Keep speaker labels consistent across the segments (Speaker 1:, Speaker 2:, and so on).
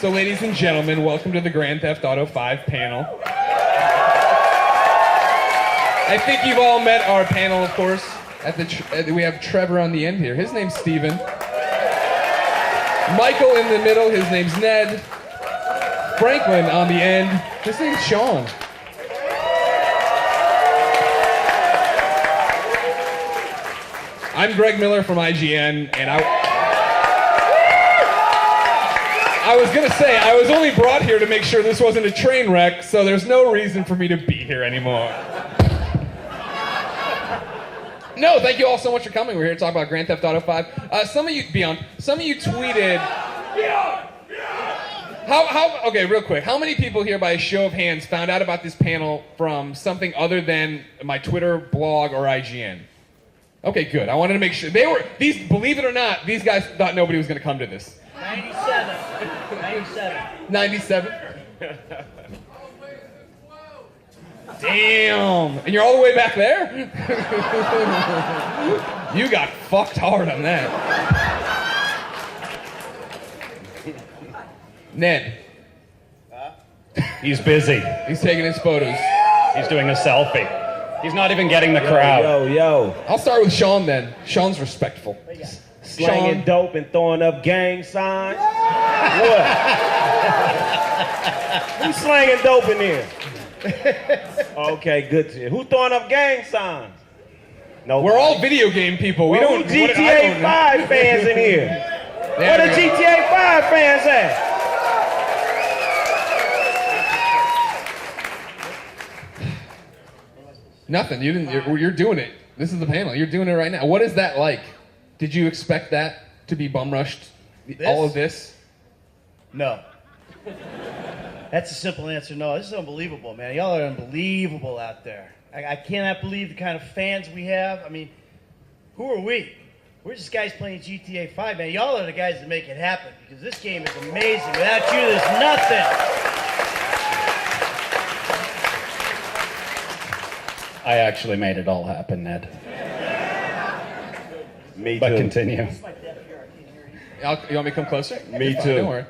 Speaker 1: So, ladies and gentlemen, welcome to the Grand Theft Auto 5 panel. I think you've all met our panel, of course. We have Trevor on the end here. His name's Steven. Michael in the middle. His name's Ned. Franklin on the end. His name's Sean. I'm Greg Miller from IGN, and I was gonna say, I was only brought here to make sure this wasn't a train wreck, so there's no reason for me to be here anymore. No, thank you all so much for coming. We're here to talk about Grand Theft Auto 5. Some of you tweeted... Okay, real quick. How many people here, by a show of hands, found out about this panel from something other than my Twitter, blog, or IGN? Okay, good. I wanted to make sure. Believe it or not, these guys thought nobody was going to come to this. 97? Damn. And you're all the way back there? You got fucked hard on that. Ned.
Speaker 2: He's busy.
Speaker 1: He's taking his photos.
Speaker 2: He's doing a selfie. He's not even getting the crowd.
Speaker 3: Yo.
Speaker 1: I'll start with Sean then. Sean's respectful.
Speaker 3: Slanging dope and throwing up gang signs. What? Who's slanging dope in here? Okay, good to you. Who throwing up gang signs? No.
Speaker 1: We're all video game people. We don't.
Speaker 3: GTA 5 fans in here. Where the GTA 5 fans at?
Speaker 1: Nothing. You didn't. You're doing it. This is the panel. You're doing it right now. What is that like? Did you expect that to be bum rushed? All of this?
Speaker 4: No. That's a simple answer. No, this is unbelievable, man. Y'all are unbelievable out there. I cannot believe the kind of fans we have. I mean, who are we? We're just guys playing GTA 5, man. Y'all are the guys that make it happen because this game is amazing. Without you, there's nothing.
Speaker 2: I actually made it all happen, Ned.
Speaker 3: Me
Speaker 2: But
Speaker 3: too.
Speaker 2: continue.
Speaker 1: You want me to come closer?
Speaker 3: Me
Speaker 1: Fine,
Speaker 3: too.
Speaker 1: Don't worry.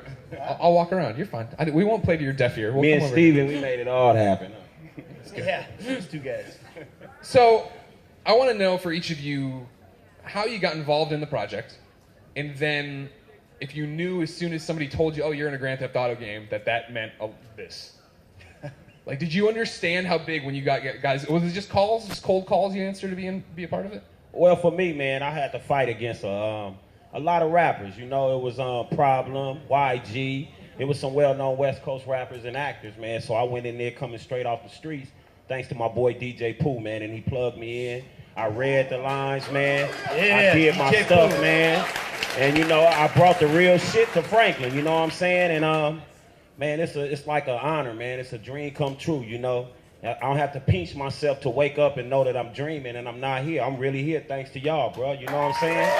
Speaker 1: I'll walk around. You're fine. We won't play to your deaf ear. We'll
Speaker 3: Me
Speaker 1: come
Speaker 3: and
Speaker 1: over
Speaker 3: Steven, we made it all happen.
Speaker 4: Yeah, these two guys.
Speaker 1: So, I want to know for each of you how you got involved in the project, and then if you knew as soon as somebody told you, oh, you're in a Grand Theft Auto game, that meant this. Like, did you understand how big when you got guys? Was it just calls, just cold calls you answered to be a part of it?
Speaker 3: Well, for me, man, I had to fight against a lot of rappers. You know, it was Problem, YG. It was some well-known West Coast rappers and actors, man. So I went in there coming straight off the streets, thanks to my boy DJ Pooh, man, and he plugged me in. I read the lines, man.
Speaker 4: Yeah,
Speaker 3: I did my
Speaker 4: DJ
Speaker 3: stuff,
Speaker 4: Pooh.
Speaker 3: man. And, you know, I brought the real shit to Franklin, you know what I'm saying? And, man, it's like an honor, man. It's a dream come true, you know? I don't have to pinch myself to wake up and know that I'm dreaming and I'm not here. I'm really here thanks to y'all, bro. You know what I'm saying?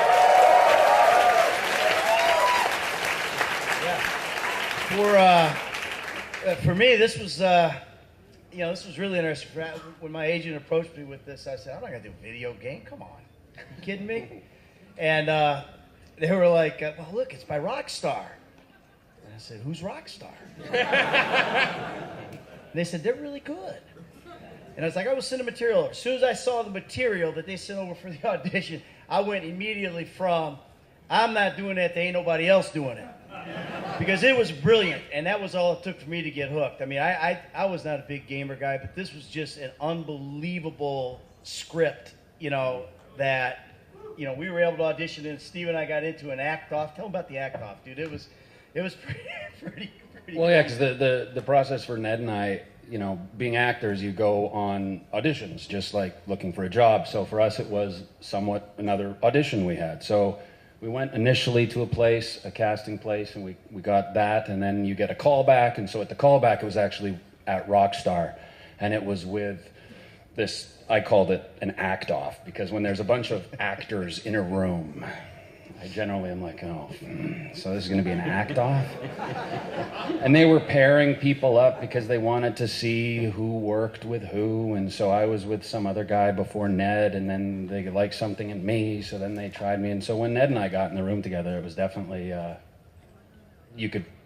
Speaker 4: For me, this was, this was really interesting. When my agent approached me with this, I said, I'm not going to do a video game. Come on. Are you kidding me? And they were like, well, look, it's by Rockstar. And I said, who's Rockstar? And they said, they're really good. And I was like, I will send the material over. As soon as I saw the material that they sent over for the audition, I went immediately from, I'm not doing that, there ain't nobody else doing it. Because it was brilliant, and that was all it took for me to get hooked. I mean, I was not a big gamer guy, but this was just an unbelievable script, that, we were able to audition, and Steve and I got into an act-off. Tell them about the act-off, dude. It was pretty
Speaker 2: Well, yeah, because the process for Ned and I, being actors, you go on auditions, just like looking for a job. So for us, it was somewhat another audition we had. So we went initially to a casting place, and we got that, and then you get a callback. And so at the callback, it was actually at Rockstar, and it was with this, I called it an act-off, because when there's a bunch of actors in a room, I generally am like, so this is going to be an act-off? And they were pairing people up because they wanted to see who worked with who, and so I was with some other guy before Ned, and then they liked something in me, so then they tried me. And so when Ned and I got in the room together, it was definitely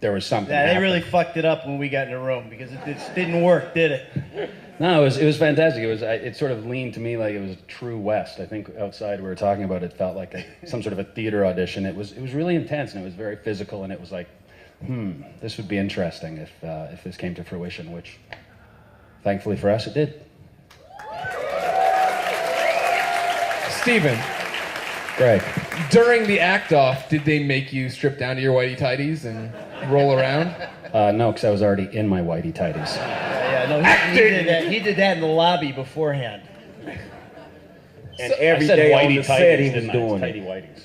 Speaker 2: there was something.
Speaker 4: Yeah, they
Speaker 2: happening.
Speaker 4: really fucked it up when we got in the room because it just didn't work, did it?
Speaker 2: No, it was fantastic. It sort of leaned to me like it was true West. I think outside we were talking about it felt like some sort of a theater audition. It was really intense and it was very physical and it was like, this would be interesting if this came to fruition, which thankfully for us it did.
Speaker 1: Steven,
Speaker 2: Greg.
Speaker 1: during the act off, did they make you strip down to your whitey tighties and roll around?
Speaker 2: No, because I was already in my whitey tighties.
Speaker 4: No, he did that in the lobby beforehand.
Speaker 3: And every day on the set he was doing
Speaker 2: tighty
Speaker 3: it.
Speaker 2: whities.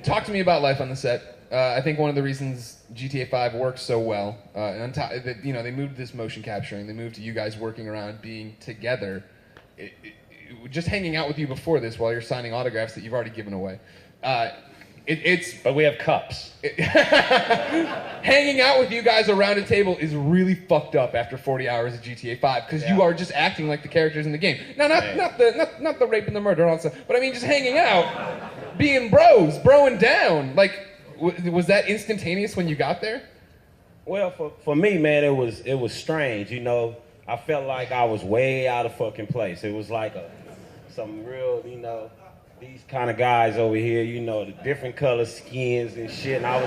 Speaker 1: Talk to me about life on the set. I think one of the reasons GTA 5 works so well, they moved this motion capturing, they moved to you guys working around, being together. Just hanging out with you before this while you're signing autographs that you've already given away.
Speaker 2: But we have cups.
Speaker 1: Hanging out with you guys around a table is really fucked up after 40 hours of GTA 5 because you are just acting like the characters in the game. Now, not the rape and the murder and all that stuff, but I mean just hanging out, being bros, broing down. Like, was that instantaneous when you got there?
Speaker 3: Well, for me, man, it was strange. You know, I felt like I was way out of fucking place. It was like some real, these kind of guys over here, the different color skins and shit. And I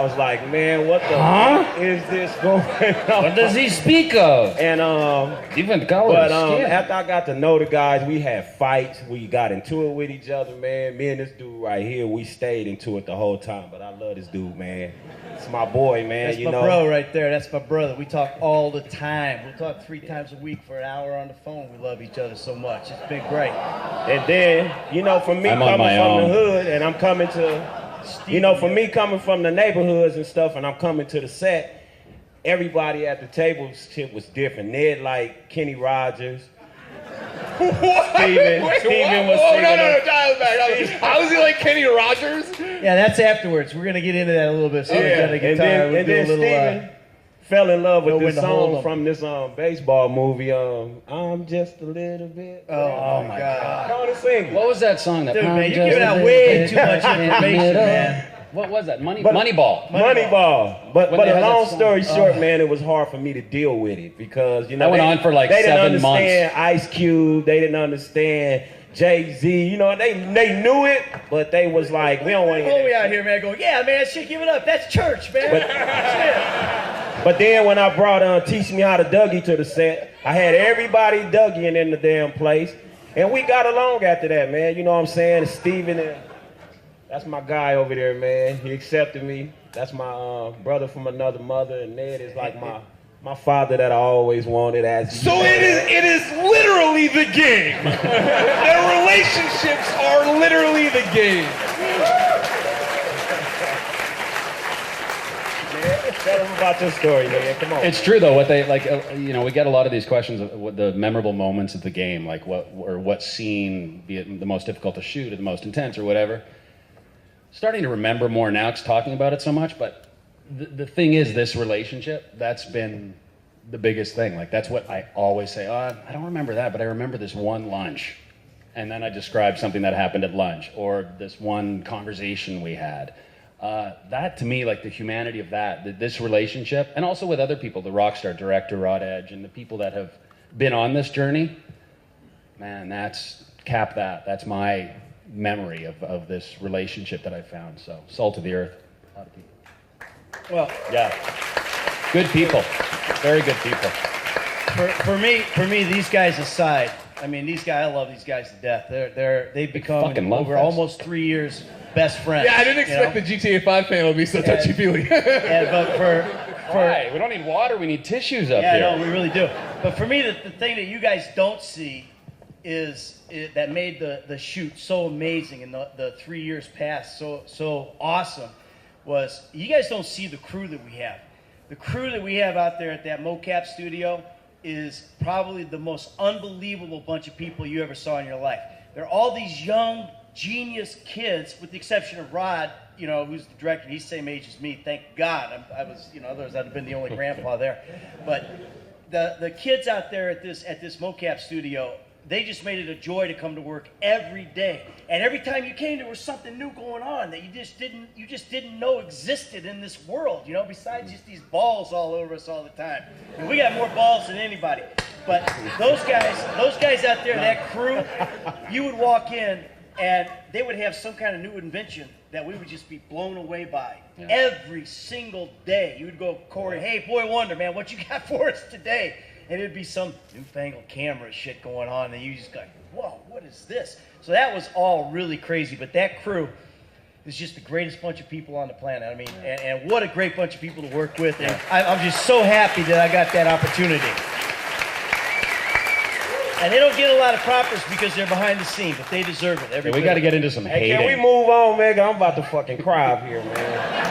Speaker 3: was like, man, what the fuck is this going on?
Speaker 2: What does he speak of?
Speaker 3: And
Speaker 2: Different colors.
Speaker 3: but after I got to know the guys, we had fights. We got into it with each other, man. Me and this dude right here, we stayed into it the whole time. But I love this dude, man. It's my boy, man.
Speaker 4: That's my bro right there. That's my brother. We talk all the time. We'll talk 3 times a week for an hour on the phone. We love each other so much. It's been great.
Speaker 3: And then, for me
Speaker 2: I'm on
Speaker 3: coming
Speaker 2: my
Speaker 3: from
Speaker 2: own.
Speaker 3: the hood and I'm coming to, for me coming from the neighborhoods and stuff and I'm coming to the set, everybody at the table shit was different. Ned like Kenny Rogers.
Speaker 1: What?
Speaker 3: Steven was
Speaker 1: no, dial it back. How is he like Kenny Rogers?
Speaker 4: Yeah, that's afterwards. We're going to get into that a little bit. So we got a guitar.
Speaker 3: and then Steven fell in love with
Speaker 4: Know
Speaker 3: this
Speaker 4: when to hold
Speaker 3: song
Speaker 4: 'em.
Speaker 3: from this baseball movie, I'm just a little bit.
Speaker 4: Oh my God.
Speaker 3: I want to sing it.
Speaker 2: What was that song?
Speaker 4: Dude, man, you're giving out way too much information, man.
Speaker 2: What was that?
Speaker 3: But-
Speaker 2: Moneyball.
Speaker 3: Moneyball. But
Speaker 2: When they
Speaker 3: a
Speaker 2: had
Speaker 3: long
Speaker 2: that song.
Speaker 3: story short, man, it was hard for me to deal with it because,
Speaker 2: That went on for like
Speaker 3: they
Speaker 2: 7
Speaker 3: didn't
Speaker 2: months.
Speaker 3: understand Ice Cube. They didn't understand Jay-Z. They knew it, but they was like, we don't want to
Speaker 4: Oh,
Speaker 3: hear
Speaker 4: we
Speaker 3: that
Speaker 4: out here, man, going, yeah, man, shit, give it up. That's church, man. Shit.
Speaker 3: But then when I brought Teach Me How to Dougie to the set, I had everybody Dougieing in the damn place. And we got along after that, man. You know what I'm saying? Steven, that's my guy over there, man. He accepted me. That's my brother from another mother. And Ned is like my father that I always wanted.
Speaker 1: So it is literally the game. Their relationships are literally the game.
Speaker 3: Tell them about your story, man. Come on.
Speaker 2: It's true though. What they like, we get a lot of these questions of what the memorable moments of the game, like what scene, be it the most difficult to shoot or the most intense or whatever. Starting to remember more now because talking about it so much. But the thing is, this relationship, that's been the biggest thing. Like that's what I always say. Oh, I don't remember that, but I remember this one lunch, and then I describe something that happened at lunch or this one conversation we had. That to me, like the humanity of this relationship, and also with other people, the rockstar director Rod Edge, and the people that have been on this journey, man, that's my memory of this relationship that I found. So, salt of the earth, a lot of people.
Speaker 4: Well,
Speaker 2: Yeah, good people, very good people.
Speaker 4: for me, these guys aside, I mean, I love these guys to death. They've become
Speaker 2: Fucking love
Speaker 4: over
Speaker 2: fest.
Speaker 4: almost 3 years best friends.
Speaker 1: Yeah, I didn't expect the GTA 5 panel to be so touchy-feely.
Speaker 4: Yeah, but for
Speaker 2: Right, we don't need water, we need tissues up
Speaker 4: yeah,
Speaker 2: here.
Speaker 4: no, we really do. But for me, the thing that you guys don't see is that made the shoot so amazing and the 3 years past so awesome was you guys don't see the crew that we have. The crew that we have out there at that mocap studio is probably the most unbelievable bunch of people you ever saw in your life. They're all these young, genius kids, with the exception of Rod, who's the director. He's the same age as me, thank God. I was, otherwise I'd have been the only grandpa there. But the kids out there at this mocap studio, they just made it a joy to come to work every day. And every time you came, there was something new going on that you just didn't know existed in this world, you know, besides just these balls all over us all the time. And we got more balls than anybody. But those guys out there, that crew, you would walk in and they would have some kind of new invention that we would just be blown away by. Yeah. Every single day. You would go, Corey, hey, Boy Wonder, man, what you got for us today? And it'd be some newfangled camera shit going on, and you just go, whoa, what is this? So that was all really crazy, but that crew is just the greatest bunch of people on the planet. I mean, and what a great bunch of people to work with. And I'm just so happy that I got that opportunity. And they don't get a lot of props because they're behind the scene, but they deserve it.
Speaker 2: We got to get into some hating.
Speaker 3: Can we move on, man? I'm about to fucking cry up here, man.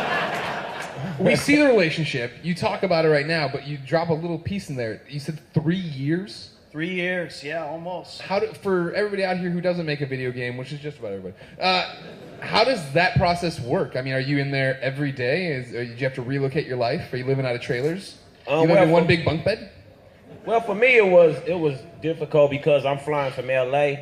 Speaker 1: We see the relationship. You talk about it right now, but you drop a little piece in there. You said 3 years?
Speaker 4: 3 years, yeah, almost.
Speaker 1: For everybody out here who doesn't make a video game, which is just about everybody, how does that process work? I mean, are you in there every day? Did you have to relocate your life? Are you living out of trailers? You live in one big bunk bed?
Speaker 3: Well, for me, it was difficult because I'm flying from LA,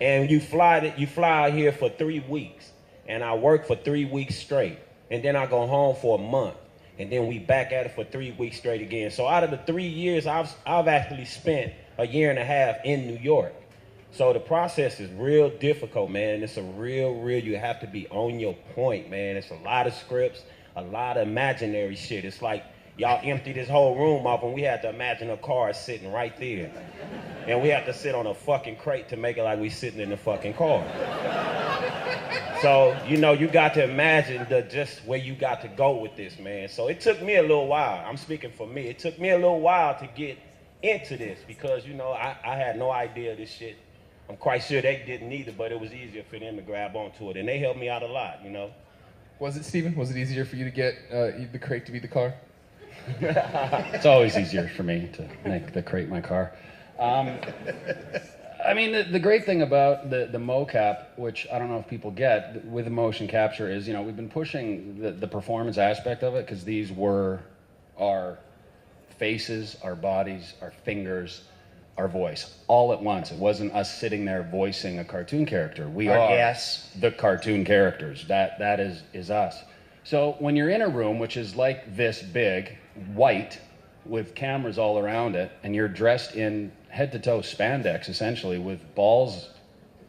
Speaker 3: and you fly out here for 3 weeks, and I work for 3 weeks straight. And then I go home for a month, and then we back at it for 3 weeks straight again. So out of the 3 years, I've actually spent a year and a half in New York. So the process is real difficult, man. It's a real, you have to be on your point, man. It's a lot of scripts, a lot of imaginary shit. It's like y'all empty this whole room off, and we had to imagine a car sitting right there. And we have to sit on a fucking crate to make it like we sitting in the fucking car. So, you know, you got to imagine just where you got to go with this, man. So it took me a little while. I'm speaking for me. It took me a little while to get into this because, you know, I had no idea of this shit. I'm quite sure they didn't either, but it was easier for them to grab onto it. And they helped me out a lot, you know.
Speaker 1: Was it, Steven? Was it easier for you to get the crate to be the car?
Speaker 2: It's always easier for me to make the crate my car. I mean, the great thing about the mocap, which I don't know if people get with the motion capture, is, you know, we've been pushing the performance aspect of it because these were our faces, our bodies, our fingers, our voice, all at once. It wasn't us sitting there voicing a cartoon character. We are the cartoon characters. That is us. So when you're in a room, which is like this big, white, with cameras all around it, and you're dressed in head-to-toe spandex, essentially, with balls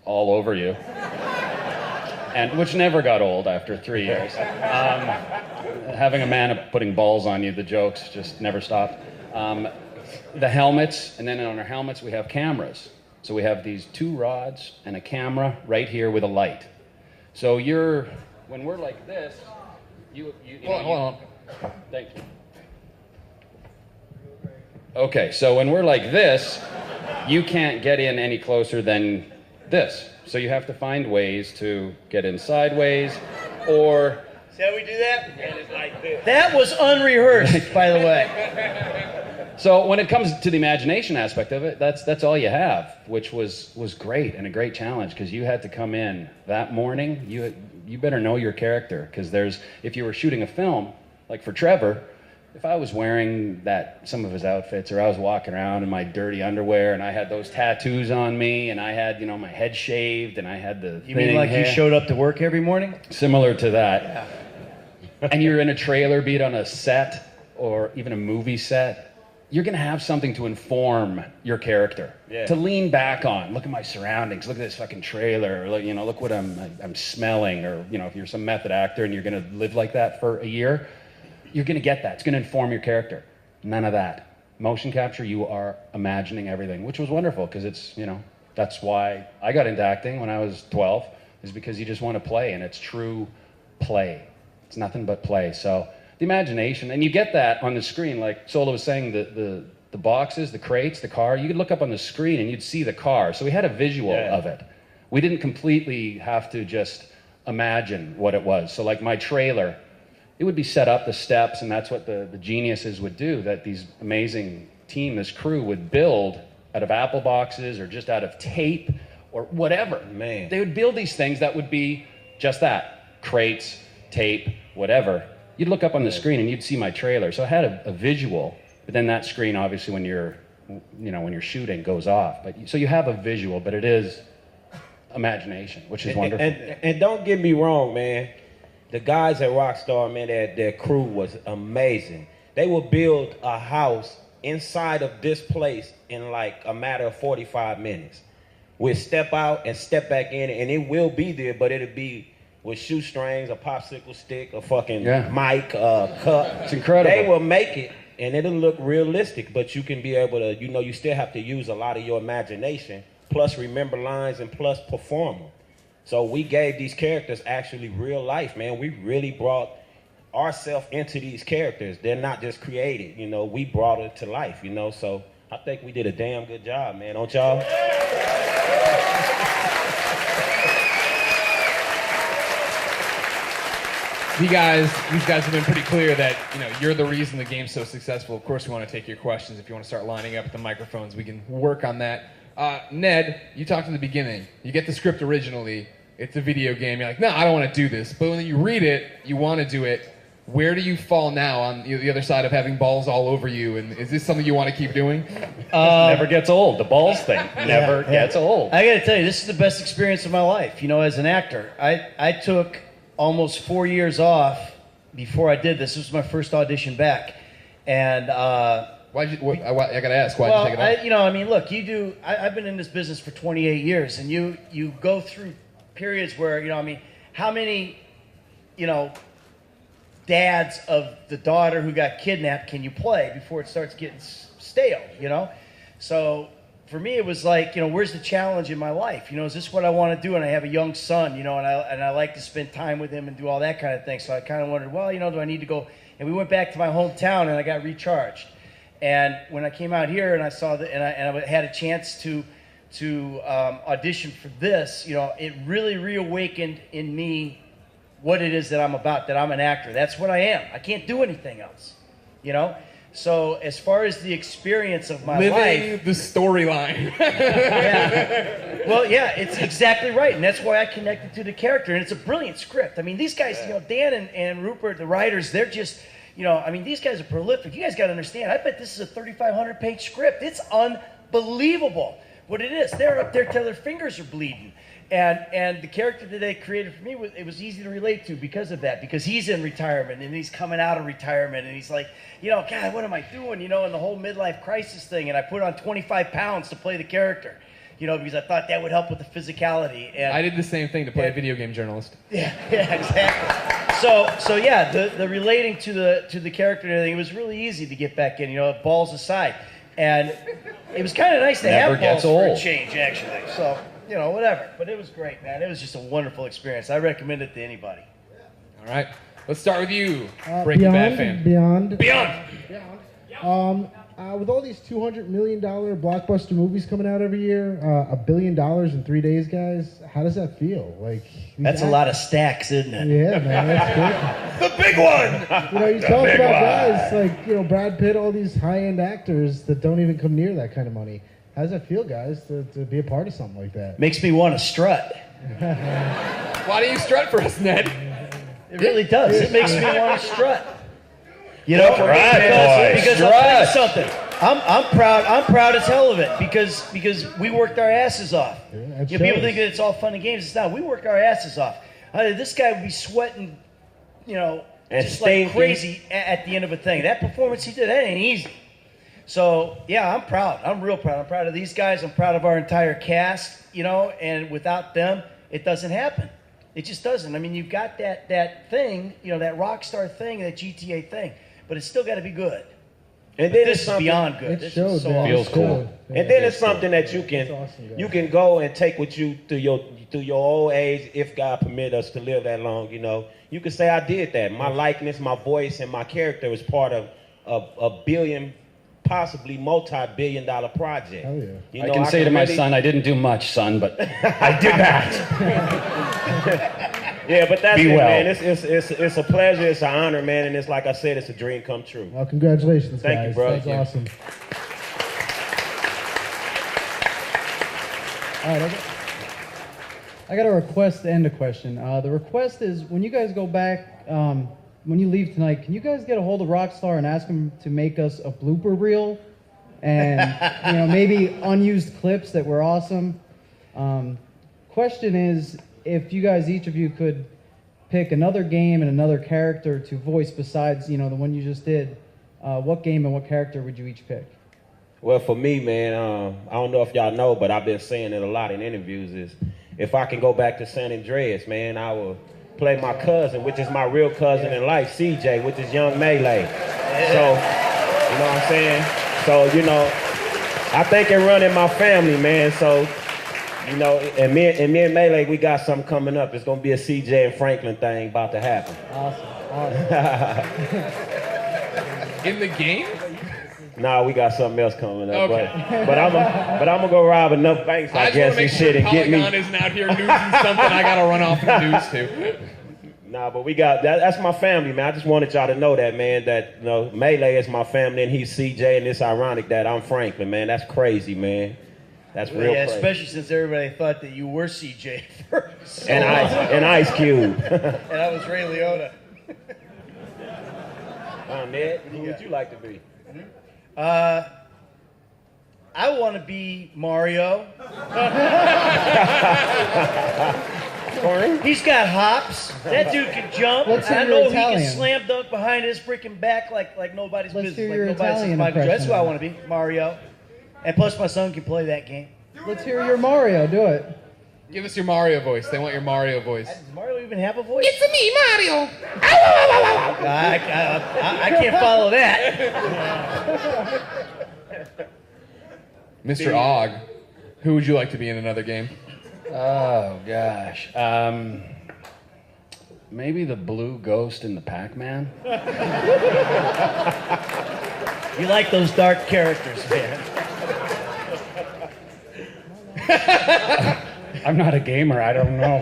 Speaker 2: all over you, and which never got old after 3 years. Having a man putting balls on you, the jokes just never stopped. The helmets, and then on our helmets we have cameras. So we have these 2 rods and a camera right here with a light. So when we're like this, hold on. Thank you. Okay, so when we're like this, you can't get in any closer than this. So you have to find ways to get in sideways, or...
Speaker 4: See how we do that? And it's like this. That was unrehearsed, by the way.
Speaker 2: So when it comes to the imagination aspect of it, that's all you have, which was great and a great challenge, because you had to come in that morning. You better know your character, because if you were shooting a film, like for Trevor, if I was wearing some of his outfits, or I was walking around in my dirty underwear, and I had those tattoos on me, and I had, my head shaved, and I had the
Speaker 4: You mean like hair. You showed up to work every morning?
Speaker 2: Similar to that. Yeah. And you're in a trailer, be it on a set, or even a movie set, you're going to have something to inform your character, to lean back on. Look at my surroundings. Look at this fucking trailer. Or, look what I'm smelling. Or, if you're some method actor and you're going to live like that for a year, you're going to get that. It's going to inform your character. None of that. Motion capture, you are imagining everything, which was wonderful because it's, that's why I got into acting when I was 12, is because you just want to play, and it's true play. It's nothing but play. So the imagination, and you get that on the screen, like Sola was saying, the boxes, the crates, the car, you could look up on the screen and you'd see the car. So we had a visual of it. We didn't completely have to just imagine what it was. So like my trailer, it would be set up, the steps, and that's what the geniuses would do, that these amazing team, this crew, would build out of Apple boxes or just out of tape or whatever.
Speaker 3: Man.
Speaker 2: They would build these things that would be just that, crates, tape, whatever. You'd look up on the screen and you'd see my trailer. So I had a visual, but then that screen, obviously, when you're when you're shooting goes off. But so you have a visual, but it is imagination, which is wonderful.
Speaker 3: And don't get me wrong, man. The guys at Rockstar, man, their crew was amazing. They would build a house inside of this place in like a matter of 45 minutes. We'll step out and step back in, and it will be there, but it'll be with shoestrings, a popsicle stick, a fucking mic, a cup.
Speaker 2: It's incredible.
Speaker 3: They will make it, and it'll look realistic, but you can be able to, you still have to use a lot of your imagination, plus remember lines and plus perform them. So we gave these characters actually real life, man. We really brought ourselves into these characters. They're not just created, we brought it to life, so I think we did a damn good job, man, don't y'all?
Speaker 1: These guys have been pretty clear that you're the reason the game's so successful. Of course, we want to take your questions. If you want to start lining up at the microphones, we can work on that. Ned, you talked in the beginning. You get the script originally. It's a video game. You're like, no, I don't want to do this. But when you read it, you want to do it. Where do you fall now on the other side of having balls all over you? And is this something you want to keep doing?
Speaker 2: Never gets old. The balls thing never gets old.
Speaker 4: I got to tell you, this is the best experience of my life. As an actor, I took almost 4 years off before I did this. This was my first audition back, and I got
Speaker 1: to ask, why'd you take it off?
Speaker 4: Look, I've been in this business for 28 years, and you go through periods where how many dads of the daughter who got kidnapped can you play before it starts getting stale, So for me, it was like, where's the challenge in my life? Is this what I want to do? And I have a young son, and I like to spend time with him and do all that kind of thing. So I kind of wondered, well, do I need to go? And we went back to my hometown, and I got recharged. And when I came out here and I saw that, and I had a chance to audition for this, it really reawakened in me what it is that I'm about, that I'm an actor. That's what I am. I can't do anything else, So as far as the experience of my life...
Speaker 1: Living the storyline.
Speaker 4: It's exactly right. And that's why I connected to the character. And it's a brilliant script. These guys, Dan and Rupert, the writers, they're just... these guys are prolific. You guys got to understand. I bet this is a 3,500-page script. It's unbelievable what it is. They're up there till their fingers are bleeding. And the character that they created for me, it was easy to relate to because of that. Because he's in retirement, and he's coming out of retirement, and he's like, God, what am I doing? And the whole midlife crisis thing. And I put on 25 pounds to play the character, because I thought that would help with the physicality. And
Speaker 1: I did the same thing to play a video game journalist.
Speaker 4: Yeah, exactly. So the relating to the character and everything, it was really easy to get back in, balls aside. And it was kind of nice to have balls for a change, actually. So, whatever. But it was great, man. It was just a wonderful experience. I recommend it to anybody.
Speaker 1: All right. Let's start with you, Breaking Bad fan.
Speaker 5: Beyond. With all these $200 million blockbuster movies coming out every year, $1 billion in 3 days, guys, how does that feel?
Speaker 4: That's a lot of stacks, isn't it?
Speaker 5: Yeah, man, that's
Speaker 1: The big one!
Speaker 5: You talk about guys like, Brad Pitt, all these high-end actors that don't even come near that kind of money. How does that feel, guys, to be a part of something like that?
Speaker 4: Makes me want to strut.
Speaker 1: Why do you strut for us, Ned?
Speaker 4: It really does. It makes me want to strut.
Speaker 2: Because
Speaker 4: I'll tell you something. I'm proud as hell of it because we worked our asses off. People think that it's all fun and games. It's not. We work our asses off. This guy would be sweating, just like crazy at the end of a thing. That performance he did, that ain't easy. So, yeah, I'm proud. I'm real proud. I'm proud of these guys. I'm proud of our entire cast, and without them, it doesn't happen. It just doesn't. You've got that thing, that Rockstar thing, that GTA thing, but it's still got to be good.
Speaker 3: And then
Speaker 4: this is beyond good.
Speaker 5: It shows,
Speaker 4: so
Speaker 2: feels cool.
Speaker 3: And then it's something that you can go and take with you through your old age, if God permit us to live that long. You can say I did that. My likeness, my voice, and my character was part of a billion, possibly multi-billion-dollar project.
Speaker 5: Oh yeah.
Speaker 2: I can say to my son, I didn't do much, son, but I did that.
Speaker 3: Yeah, but that's
Speaker 2: Be
Speaker 3: it,
Speaker 2: well.
Speaker 3: man. It's a pleasure, it's an honor, man, and it's like I said, it's a dream come true.
Speaker 5: Well, congratulations,
Speaker 3: Thank
Speaker 5: guys.
Speaker 3: you, bro.
Speaker 5: That's awesome.
Speaker 6: All right, I got a request and a question. The request is, when you guys go back, when you leave tonight, can you guys get a hold of Rockstar and ask them to make us a blooper reel and maybe unused clips that were awesome. Question is, if you guys, each of you, could pick another game and another character to voice besides the one you just did, what game and what character would you each pick?
Speaker 3: Well, for me, man, I don't know if y'all know, but I've been saying it a lot in interviews, is if I can go back to San Andreas, man, I will play my cousin, which is my real cousin in life, CJ, which is Young Melee. So, you know what I'm saying? So, I think it run in my family, man. So, and me and Melee, we got something coming up. It's gonna be a CJ and Franklin thing about to happen.
Speaker 6: Awesome.
Speaker 1: In the game?
Speaker 3: Nah, we got something else coming up.
Speaker 1: Okay.
Speaker 3: But I'm gonna go rob enough banks, I guess, and shit, and get me.
Speaker 1: Polygon isn't out here newsing something I gotta run off the news to.
Speaker 3: Nah, but we got that's my family, man. I just wanted y'all to know that, man. That Melee is my family, and he's CJ, and it's ironic that I'm Franklin, man. That's crazy, man. That's real crazy.
Speaker 4: Especially since everybody thought that you were CJ first.
Speaker 3: And Ice Cube.
Speaker 4: And I was Ray Liotta.
Speaker 3: Ned, who would you like to be?
Speaker 4: I want to be Mario. He's got hops. That dude can jump. I know he can slam dunk behind his freaking back like nobody's business.
Speaker 6: Hear your
Speaker 4: Like nobody's Michael. That's who I want to be, Mario. And plus, my son can play that game.
Speaker 6: Let's hear your Mario. Do it.
Speaker 1: Give us your Mario voice. They want your Mario voice.
Speaker 4: Does Mario even have a voice?
Speaker 1: It's me, Mario.
Speaker 4: I can't follow that.
Speaker 1: Mr. Og, who would you like to be in another game?
Speaker 2: Oh, gosh. Maybe the blue ghost in the Pac-Man?
Speaker 4: You like those dark characters, man.
Speaker 2: I'm not a gamer. I don't know.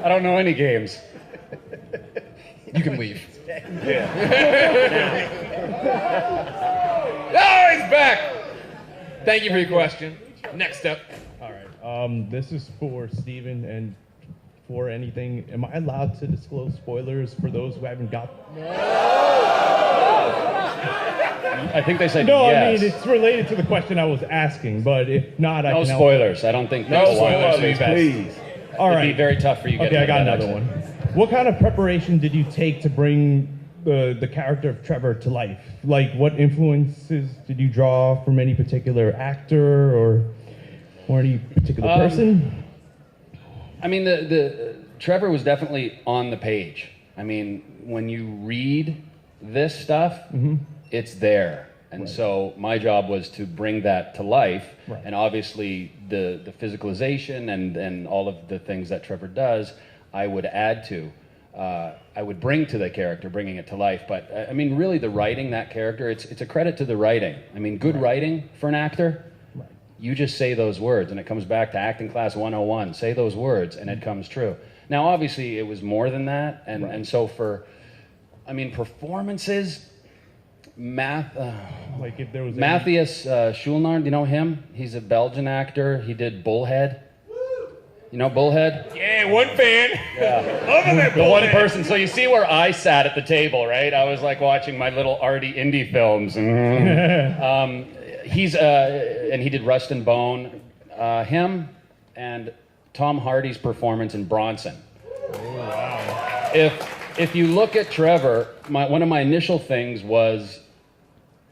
Speaker 2: I don't know any games.
Speaker 1: You can leave.
Speaker 3: Yeah.
Speaker 1: Oh, he's back. Thank you for your question. Next up.
Speaker 7: All right. This is for Steven, and for anything, am I allowed to disclose spoilers for those who haven't got?
Speaker 2: I think they said
Speaker 7: No,
Speaker 2: yes.
Speaker 7: I mean, it's related to the question I was asking, but if not, I
Speaker 2: No
Speaker 7: can
Speaker 2: spoilers. I don't think
Speaker 1: No
Speaker 2: people want
Speaker 1: spoilers,
Speaker 2: to.
Speaker 3: Please.
Speaker 7: All
Speaker 2: It'd be
Speaker 7: right.
Speaker 2: very tough for you.
Speaker 7: Okay, I got another one. What kind of preparation did you take to bring the character of Trevor to life? Like, what influences did you draw from any particular actor or any particular person?
Speaker 2: I mean, the Trevor was definitely on the page. I mean, when you read this stuff, it's there. And so my job was to bring that to life.
Speaker 7: Right.
Speaker 2: And obviously the physicalization and all of the things that Trevor does, I would add to. I would bring to the character, bringing it to life. But I mean, really the writing, that character, it's a credit to the writing. I mean, good writing for an actor, you just say those words, and it comes back to acting class 101. Say those words, and it comes true. Now, obviously, it was more than that. And so for, I mean, performances,
Speaker 7: Like if there was
Speaker 2: Matthias Schulnard, you know him? He's a Belgian actor. He did Bullhead. You know Bullhead?
Speaker 1: Yeah, one fan.
Speaker 2: Yeah.
Speaker 1: Loving that
Speaker 2: The one
Speaker 1: Bullhead.
Speaker 2: person. So you see where I sat at the table, right? I was like watching my little arty indie films. He's and he did Rust and Bone. Him and Tom Hardy's performance in Bronson.
Speaker 7: Oh, wow.
Speaker 2: If you look at Trevor, one of my initial things was,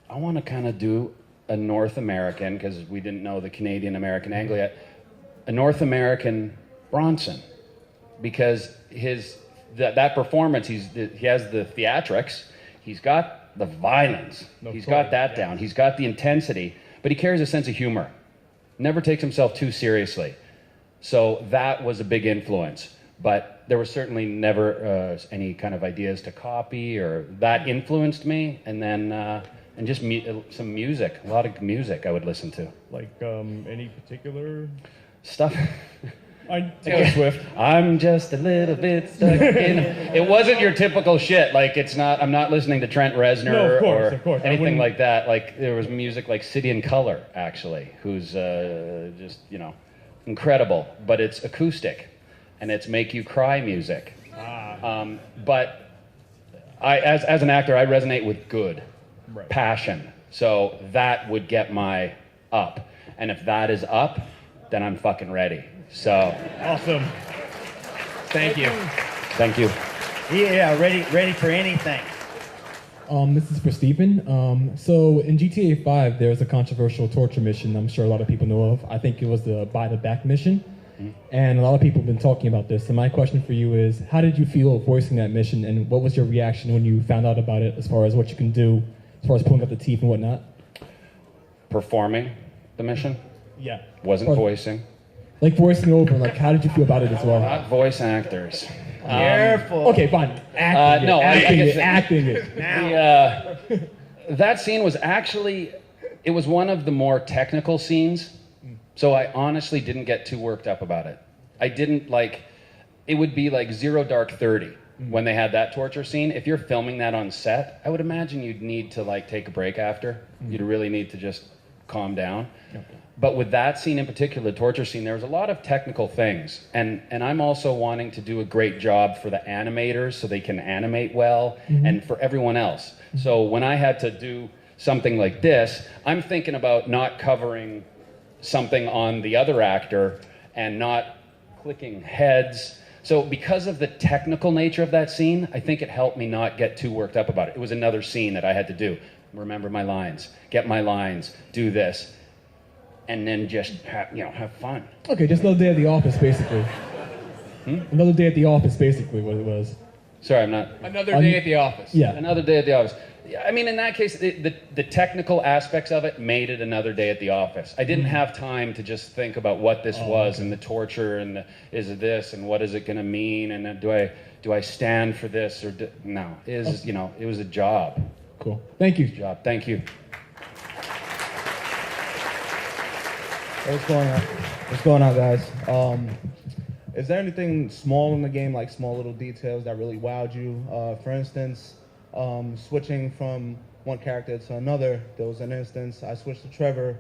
Speaker 2: I want to kind of do a North American, because we didn't know the Canadian-American angle yet, a North American Bronson, because that performance, he has the theatrics, he's got the violence, he's got that down, he's got the intensity, but he carries a sense of humor, never takes himself too seriously. So that was a big influence, but there was certainly never any kind of ideas to copy, or that influenced me, and then and just some music, a lot of music I would listen to.
Speaker 7: Like any particular
Speaker 2: Stuff.
Speaker 1: Taylor Swift.
Speaker 2: I'm just a little bit stuck in. It wasn't your typical shit. Like I'm not listening to Trent Reznor
Speaker 7: No, of course.
Speaker 2: anything like that. Like there was music like City and Color, actually, who's just incredible. But it's acoustic, and it's make you cry music. But as an actor, I resonate with good, passion, So that would get my up. And if that is up, then I'm fucking ready. So.
Speaker 7: Awesome.
Speaker 1: Thank you.
Speaker 2: Thank you.
Speaker 4: Yeah, ready for anything.
Speaker 8: This is for Stephen. So in GTA 5, there was a controversial torture mission I'm sure a lot of people know of. I think it was the Buy the Back mission. And a lot of people have been talking about this. And my question for you is, how did you feel voicing that mission, and what was your reaction when you found out about it as far as what you can do, as far as pulling up the teeth and whatnot?
Speaker 2: Performing the mission?
Speaker 8: Yeah.
Speaker 2: Wasn't voicing.
Speaker 8: Like voicing over, like how did you feel about it as well?
Speaker 2: Not voice actors.
Speaker 4: Careful.
Speaker 8: Okay, fine. Acting
Speaker 2: no,
Speaker 8: acting it.
Speaker 2: That scene was actually, it was one of the more technical scenes. So I honestly didn't get too worked up about it. I didn't like, it would be like Zero Dark 30 when they had that torture scene. If you're filming that on set, I would imagine you'd need to like take a break after. You'd really need to just calm down. But with that scene in particular, the torture scene, there was a lot of technical things. And I'm also wanting to do a great job for the animators so they can animate well, and for everyone else. So when I had to do something like this, I'm thinking about not covering something on the other actor and not clicking heads. So because of the technical nature of that scene, I think it helped me not get too worked up about it. It was another scene that I had to do. Remember my lines, get my lines, do this, and then just have fun.
Speaker 8: Okay, just another day at the office, basically. Another day at the office, basically, what it was.
Speaker 2: Sorry, I'm not.
Speaker 1: Another day at the office.
Speaker 8: Yeah.
Speaker 2: Another day at the office. Yeah, I mean, in that case, the technical aspects of it made it another day at the office. I didn't have time to just think about what this was and the torture and is it this and what is it going to mean and then do I stand for this or no? It was it was a job.
Speaker 8: Cool. Thank you.
Speaker 2: Job. Thank you.
Speaker 9: What's going on? What's going on, guys? Is there anything small in the game, like small little details that really wowed you? For instance, switching from one character to another, there was an instance I switched to Trevor,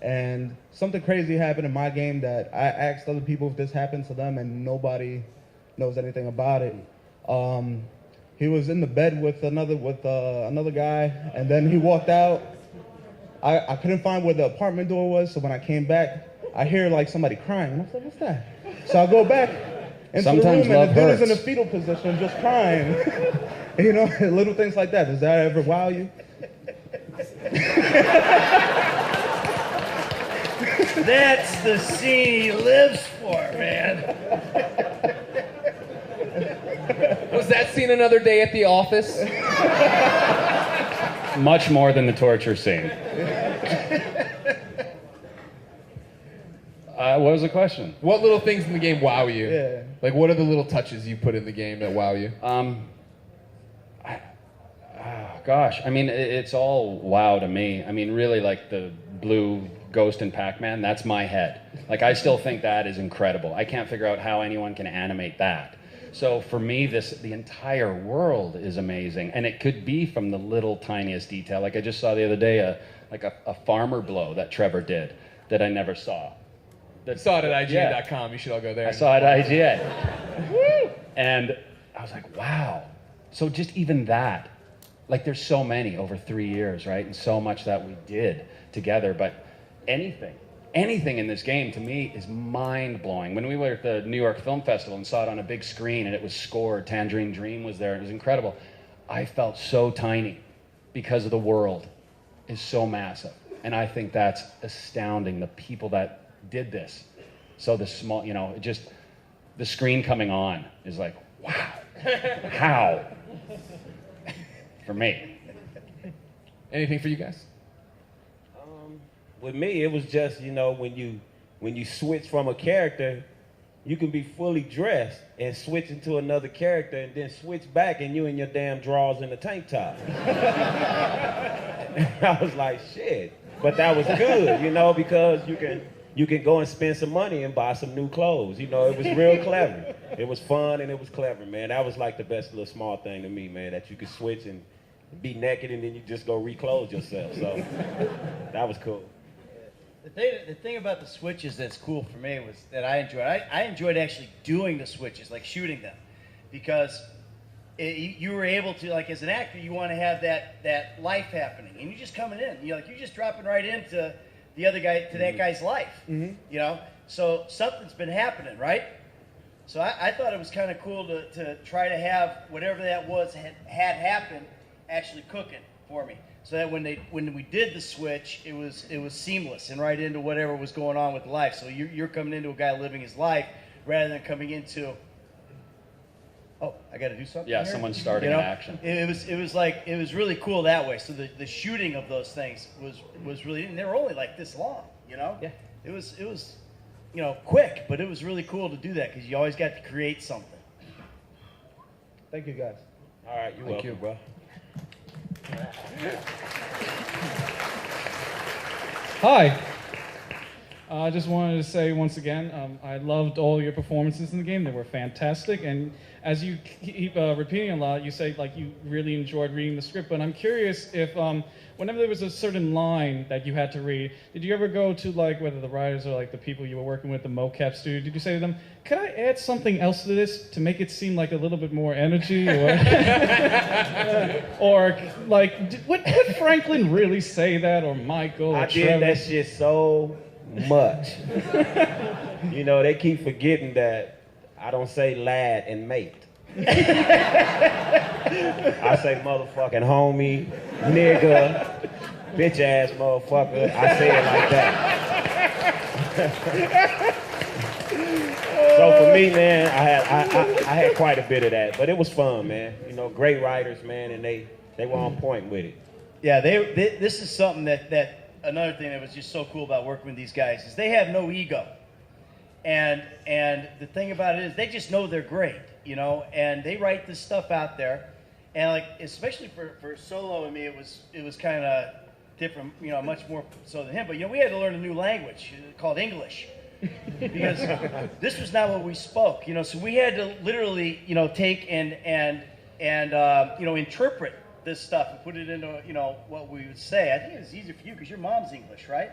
Speaker 9: and something crazy happened in my game that I asked other people if this happened to them, and nobody knows anything about it. He was in the bed with another guy, and then he walked out. I couldn't find where the apartment door was, so when I came back, I hear like somebody crying, and I was like, "What's that?" So I go back into
Speaker 2: Sometimes
Speaker 9: the room, and the dude
Speaker 2: love
Speaker 9: is in a
Speaker 2: hurts.
Speaker 9: fetal position, just crying. Little things like that. Does that ever wow you?
Speaker 4: That's the scene he lives for, man.
Speaker 1: Was that scene another day at the office?
Speaker 2: Much more than the torture scene. What was the question?
Speaker 1: What little things in the game wow you?
Speaker 9: Yeah.
Speaker 1: Like, what are the little touches you put in the game that wow you?
Speaker 2: Gosh, I mean, it's all wow to me. I mean, really, like the blue ghost in Pac-Man, that's my head. Like, I still think that is incredible. I can't figure out how anyone can animate that. So for me, the entire world is amazing, and it could be from the little tiniest detail. Like I just saw the other day, a farmer blow that Trevor did that I never saw.
Speaker 1: I saw it at IGN.com. You should all go there.
Speaker 2: I saw it at IGN. And I was like, wow. So just even that, like there's so many over 3 years, right? And so much that we did together. But anything in this game to me is mind-blowing. When we were at the New York Film Festival and saw it on a big screen and it was scored, Tangerine Dream was there, it was incredible. I felt so tiny because of the world is so massive. And I think that's astounding, the people that did this. So the small, just the screen coming on is like, wow, how? For me.
Speaker 1: Anything for you guys?
Speaker 3: With me, it was just, when you switch from a character, you can be fully dressed and switch into another character and then switch back and you in your damn drawers and a tank top. I was like, shit. But that was good, because you can go and spend some money and buy some new clothes. It was real clever. It was fun and it was clever, man. That was like the best little small thing to me, man, that you could switch and be naked and then you just go reclothe yourself. So that was cool.
Speaker 4: The thing about the switches that's cool for me was that I enjoyed actually doing the switches, like shooting them, because you were able to, like, as an actor, you want to have that life happening, and you're just coming in. You're just dropping right into the other guy, to that guy's life. You know, so something's been happening, right? So I thought it was kind of cool to try to have whatever that was had happened actually cooking for me, so that when we did the switch, it was seamless and right into whatever was going on with life. So you're coming into a guy living his life rather than coming into, oh, I got to do something.
Speaker 2: Yeah,
Speaker 4: here?
Speaker 2: someone's starting an action.
Speaker 4: It was really cool that way. So the shooting of those things was really, and they were only like this long, you know. Yeah. It was quick, but it was really cool to do that because you always got to create something.
Speaker 9: Thank you, guys.
Speaker 3: All right, you're welcome, bro.
Speaker 10: Hi. I just wanted to say once again, I loved all your performances in the game. They were fantastic. And as you keep repeating a lot, you say like you really enjoyed reading the script. But I'm curious if whenever there was a certain line that you had to read, did you ever go to like whether the writers or like the people you were working with, the mocap studio, did you say to them, could I add something else to this to make it seem like a little bit more energy? Or like, would Franklin really say that, or Michael, or
Speaker 3: I
Speaker 10: Trevor?
Speaker 3: did that shit so much. You know, they keep forgetting that I don't say lad and mate. I say motherfucking homie, nigga, bitch ass motherfucker. I say it like that. So for me, man, I had quite a bit of that, but it was fun, man. You know, great writers, man, and they were on point with it.
Speaker 4: Yeah, this is something that another thing that was just so cool about working with these guys is they have no ego, and the thing about it is they just know they're great, you know, and they write this stuff out there, and like especially for Solo and me, it was kind of different, you know, much more so than him. But you know, we had to learn a new language called English because this was not what we spoke, you know. So we had to literally, you know, take and you know, interpret this stuff and put it into, you know, what we would say. I think it's easier for you because your mom's English, right?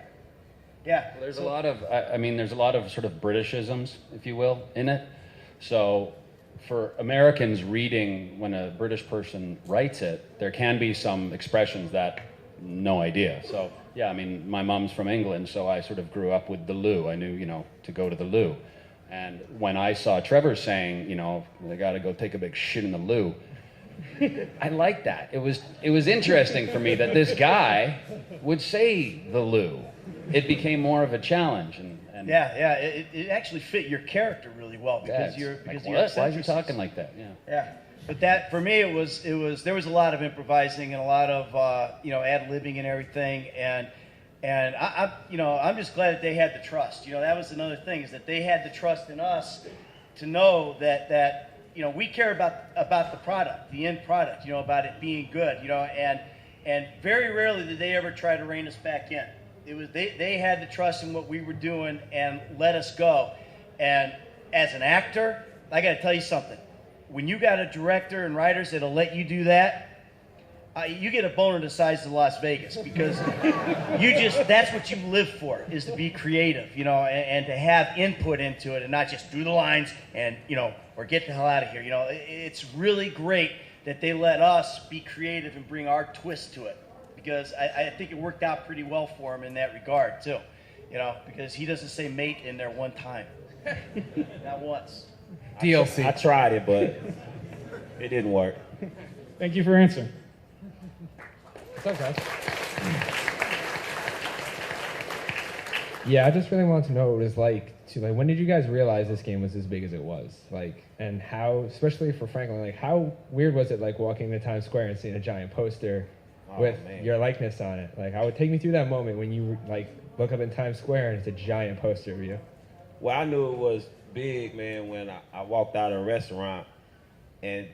Speaker 4: Yeah.
Speaker 2: Well, there's a lot of, there's a lot of sort of Britishisms, if you will, in it. So for Americans reading when a British person writes it, there can be some expressions that no idea. So yeah, I mean, my mom's from England, so I sort of grew up with the loo. I knew, you know, to go to the loo. And when I saw Trevor saying, you know, they got to go take a big shit in the loo, I liked that. It was interesting for me that this guy would say the loo. It became more of a challenge, and
Speaker 4: yeah, it actually fit your character really well because you're
Speaker 2: like,
Speaker 4: you're
Speaker 2: what? Why is he talking like that?
Speaker 4: Yeah. But that for me, it was there was a lot of improvising and a lot of you know, ad-libbing and everything, and I you know, I'm just glad that they had the trust. You know, that was another thing, is that they had the trust in us to know that you know, we care about the product, the end product, you know, about it being good, you know, and very rarely did they ever try to rein us back in. It was they had the trust in what we were doing and let us go. And as an actor, I got to tell you something. When you got a director and writers that'll let you do that, you get a boner the size of Las Vegas, because that's what you live for, is to be creative, you know, and to have input into it and not just do the lines and, you know, or get the hell out of here. You know, it's really great that they let us be creative and bring our twist to it, because I think it worked out pretty well for him in that regard too, you know, because he doesn't say mate in there one time, not once.
Speaker 1: DLC.
Speaker 3: I tried it, but it didn't work.
Speaker 10: Thank you for answering.
Speaker 1: What's up, guys?
Speaker 11: Yeah, I just really wanted to know what it was like to, like, when did you guys realize this game was as big as it was? Like, and how, especially for Franklin, like, how weird was it, like, walking into Times Square and seeing a giant poster with your likeness on it? Like, take me through that moment when you, like, look up in Times Square and it's a giant poster of you.
Speaker 3: Well, I knew it was big, man, when I walked out of a restaurant and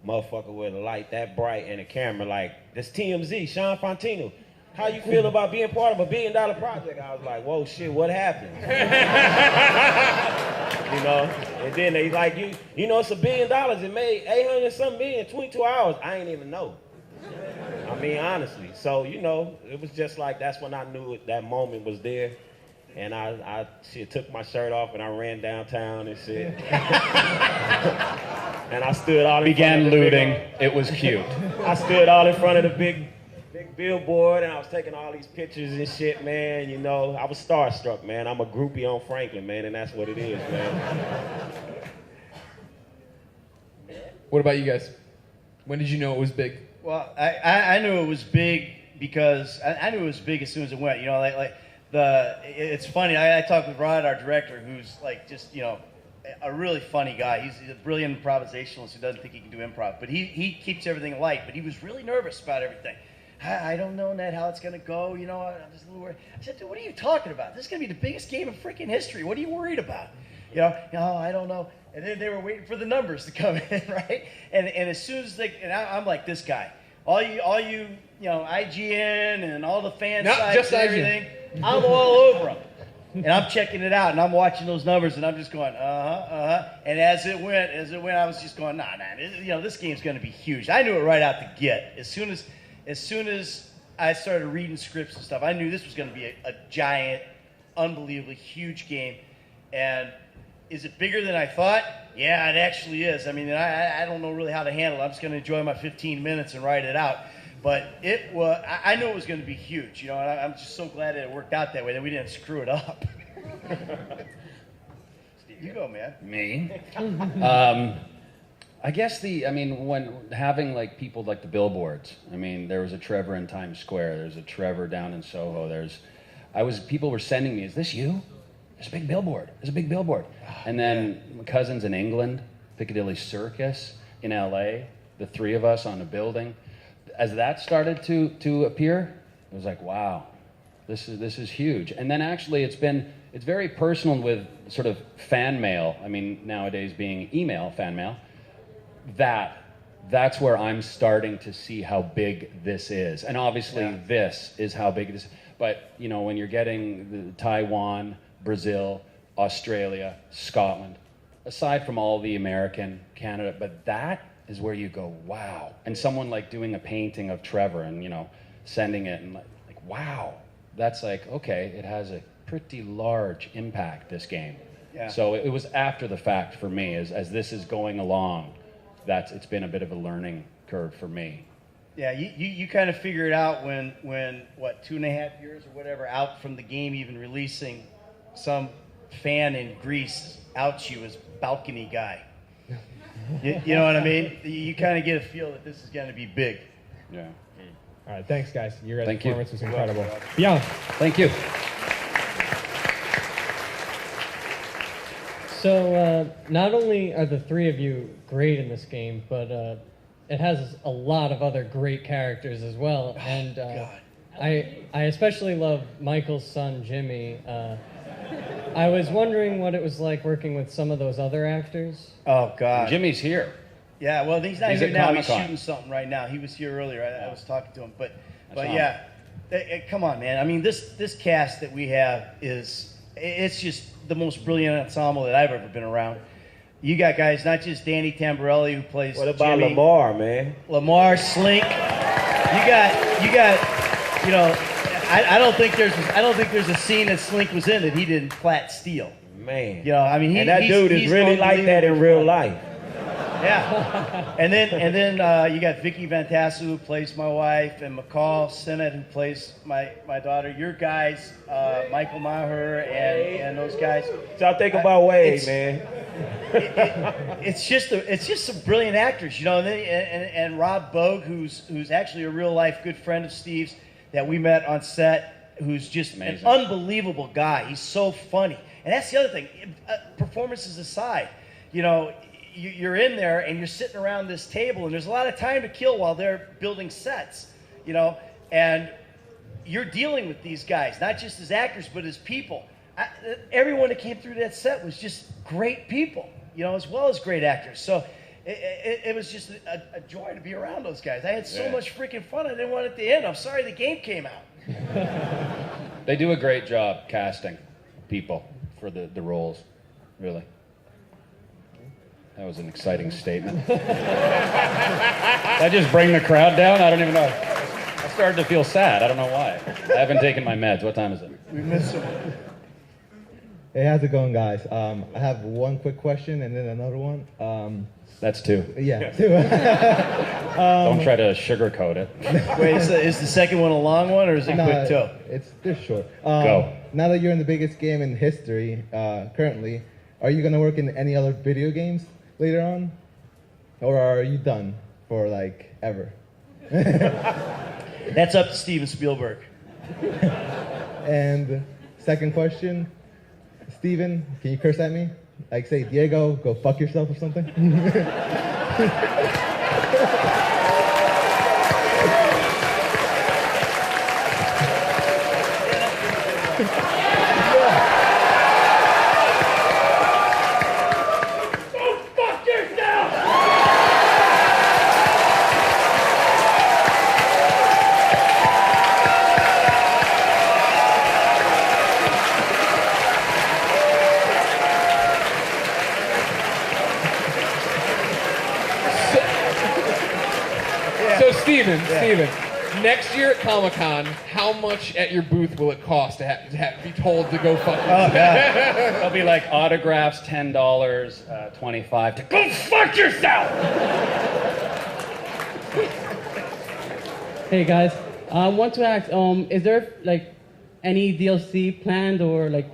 Speaker 3: motherfucker with a light that bright and a camera like, this TMZ, Sean Fontino. How you feel about being part of $1 billion project? I was like, whoa, shit, what happened? You know, and then they like, you know, it's $1 billion. It made 800 something million in 22 hours. I ain't even know. I mean, honestly. So, you know, it was just like, that's when I knew it, that moment was there. And I shit, took my shirt off and I ran downtown and shit. And I stood all in
Speaker 2: Began
Speaker 3: front of the
Speaker 2: looting.
Speaker 3: big,
Speaker 2: It was cute.
Speaker 3: I stood all in front of the big billboard and I was taking all these pictures and shit, man. You know, I was starstruck, man. I'm a groupie on Franklin, man, and that's what it is, man.
Speaker 1: What about you guys? When did you know it was big?
Speaker 4: Well, I knew it was big because I knew it was big as soon as it went. You know, it's funny. I talked with Rod, our director, who's like just, you know, a really funny guy. He's a brilliant improvisationalist who doesn't think he can do improv, but he keeps everything light. But he was really nervous about everything. I don't know, Ned, how it's going to go. You know, I'm just a little worried. I said, dude, what are you talking about? This is going to be the biggest game in freaking history. What are you worried about? You know, I don't know. And then they were waiting for the numbers to come in, right? And as soon as I'm like this guy. All you know, IGN and all the fan sites and everything, I'm all over them. And I'm checking it out, and I'm watching those numbers, and I'm just going, And as it went, I was just going, nah, this game's going to be huge. I knew it right out the get. As soon as I started reading scripts and stuff, I knew this was going to be a giant, unbelievably huge game. And is it bigger than I thought? Yeah, it actually is. I mean, I don't know really how to handle it. I'm just going to enjoy my 15 minutes and write it out. But I knew it was going to be huge, you know, and I'm just so glad that it worked out that way, that we didn't screw it up. Steve, you go, man.
Speaker 2: Me? I guess when having like people like the billboards, I mean, there was a Trevor in Times Square, there's a Trevor down in Soho, people were sending me, is this you? There's a big billboard. And then my cousins in England, Piccadilly Circus in LA, the three of us on a building. As that started to appear, it was like, wow, this is huge. And then actually it's very personal with sort of fan mail. I mean, nowadays being email, fan mail, that's where I'm starting to see how big this is. And obviously this is how big this is. But, you know, when you're getting Taiwan, Brazil, Australia, Scotland, aside from all the American, Canada, but that is where you go, wow. And someone like doing a painting of Trevor and, you know, sending it and like wow. That's like, okay, it has a pretty large impact, this game.
Speaker 4: Yeah.
Speaker 2: So it was after the fact for me, as this is going along, it's been a bit of a learning curve for me.
Speaker 4: Yeah, you kind of figure it out when 2.5 years or whatever out from the game even releasing, some fan in Greece outs you as balcony guy. You know what I mean? You kind of get a feel that this is going to be big.
Speaker 2: Yeah.
Speaker 11: All right, thanks, guys. Your
Speaker 2: Thank you.
Speaker 11: performance was incredible. Yeah.
Speaker 2: Thank you.
Speaker 12: So not only are the three of you great in this game, but it has a lot of other great characters as well. And I especially love Michael's son, Jimmy. I was wondering what it was like working with some of those other actors.
Speaker 4: Oh, God.
Speaker 2: Jimmy's here.
Speaker 4: Yeah, well, he's not
Speaker 2: He's
Speaker 4: here
Speaker 2: at
Speaker 4: now. He's
Speaker 2: Comic-Con.
Speaker 4: shooting something right now. He was here earlier. I was talking to him. But
Speaker 2: That's
Speaker 4: yeah, come on, man. I mean, this cast that we have it's just the most brilliant ensemble that I've ever been around. You got guys, not just Danny Tamborelli, who plays
Speaker 3: What about
Speaker 4: Jimmy.
Speaker 3: Lamar, man?
Speaker 4: Lamar, Slink. You got, you know, I don't think there's a scene that Slink was in that he didn't flat steal.
Speaker 3: Man.
Speaker 4: You know, I mean,
Speaker 3: and that dude is really like that in real life.
Speaker 4: Yeah. And then you got Vicky Van Tassel, who plays my wife, and McCall Sinnott, who plays my daughter. Your guys, Michael Maher and those guys.
Speaker 3: So I think about Wade, man.
Speaker 4: It's just some brilliant actors, you know. And Rob Bogue, who's actually a real life good friend of Steve's that we met on set, who's just
Speaker 2: Amazing.
Speaker 4: an unbelievable guy. He's so funny. And that's the other thing. Performances aside, you know, you're in there and you're sitting around this table and there's a lot of time to kill while they're building sets, you know, and you're dealing with these guys, not just as actors, but as people. Everyone that came through that set was just great people, you know, as well as great actors. So it was just a joy to be around those guys. I had so much freaking fun. I didn't want it to end. I'm sorry the game came out.
Speaker 2: They do a great job casting people for the roles, really. That was an exciting statement. Did I just bring the crowd down? I don't even know. I started to feel sad. I don't know why. I haven't taken my meds. What time is it?
Speaker 4: We missed him.
Speaker 9: Hey, how's it going, guys? I have one quick question and then another one.
Speaker 2: That's two.
Speaker 9: Yeah, two.
Speaker 2: Don't try to sugarcoat it.
Speaker 4: Wait, is the second one a long one or is it quick too?
Speaker 9: They're short.
Speaker 2: Go.
Speaker 9: Now that you're in the biggest game in history currently, are you gonna work in any other video games later on, or are you done for like ever?
Speaker 4: That's up to Steven Spielberg.
Speaker 9: And second question, Steven, can you curse at me? Like say, Diego, go fuck yourself or something?
Speaker 1: So Steven, next year at Comic-Con, how much at your booth will it cost to be told to go fuck yourself?
Speaker 2: It'll be like autographs, $10, $25 to go fuck yourself.
Speaker 13: Hey guys, I want to ask, is there like any DLC planned or like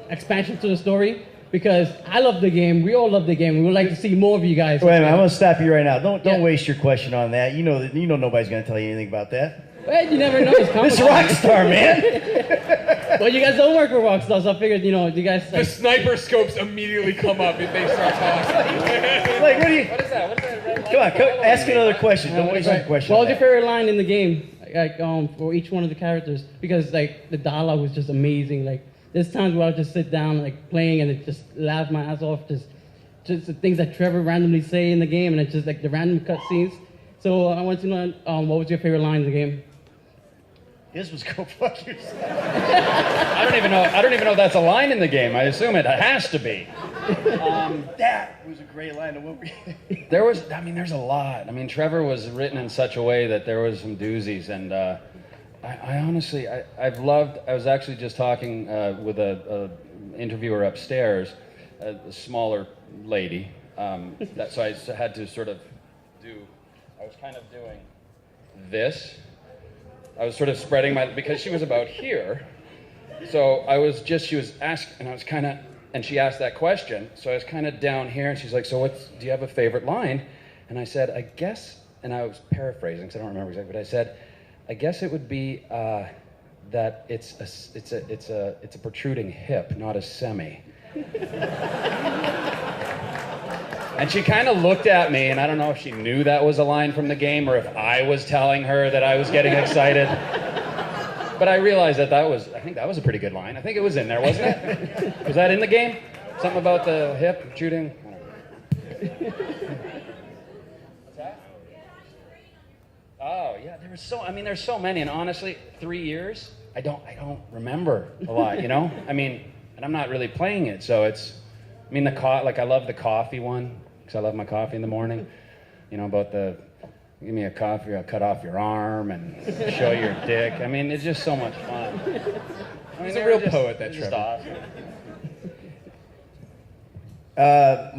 Speaker 13: expansion to the story? Because I love the game, we all love the game, we would like to see more of you guys.
Speaker 4: Wait a minute, I'm gonna stop you right now. Don't waste your question on that. You know nobody's gonna tell you anything about that.
Speaker 13: Well, you never know.
Speaker 4: It's Rockstar, man.
Speaker 13: Well, you guys don't work for Rockstar, so I figured, you guys.
Speaker 1: The sniper scopes immediately come up if they start talking.
Speaker 4: Like, what do you?
Speaker 2: What is that?
Speaker 4: Come on, ask another question. Don't waste your question.
Speaker 13: What was your favorite line in the game, like for each one of the characters? Because like the dialogue was just amazing. Like there's times where I'll just sit down like playing and it just laugh my ass off. Just the things that Trevor randomly say in the game, and it's just like the random cutscenes. So I want to know what was your favorite line in the game?
Speaker 4: This was go fuck yourself.
Speaker 2: I don't even know if that's a line in the game. I assume it has to be.
Speaker 4: That was a great line.
Speaker 2: There's a lot. I mean, Trevor was written in such a way that there was some doozies, and I honestly, I've loved. I was actually just talking with a interviewer upstairs, a smaller lady. So I had to sort of do. I was kind of doing this. I was sort of spreading because she was about here. So she was asking, and I was kind of, and she asked that question. So I was kind of down here, and she's like, so do you have a favorite line? And I said, I guess, and I was paraphrasing because I don't remember exactly, but I said, I guess it would be that it's a protruding hip, not a semi. And she kind of looked at me, and I don't know if she knew that was a line from the game or if I was telling her that I was getting excited. But I realized I think that was a pretty good line. I think it was in there, wasn't it? Was that in the game? Something about the hip protruding? What's that? Oh, yeah, there's so many, and honestly, 3 years, I don't remember a lot, I mean, and I'm not really playing it, so it's, I love the coffee one, because I love my coffee in the morning. About give me a coffee, I'll cut off your arm and show your dick. I mean, it's just so much fun.
Speaker 1: He's a real poet, that Trevor.
Speaker 4: Awesome.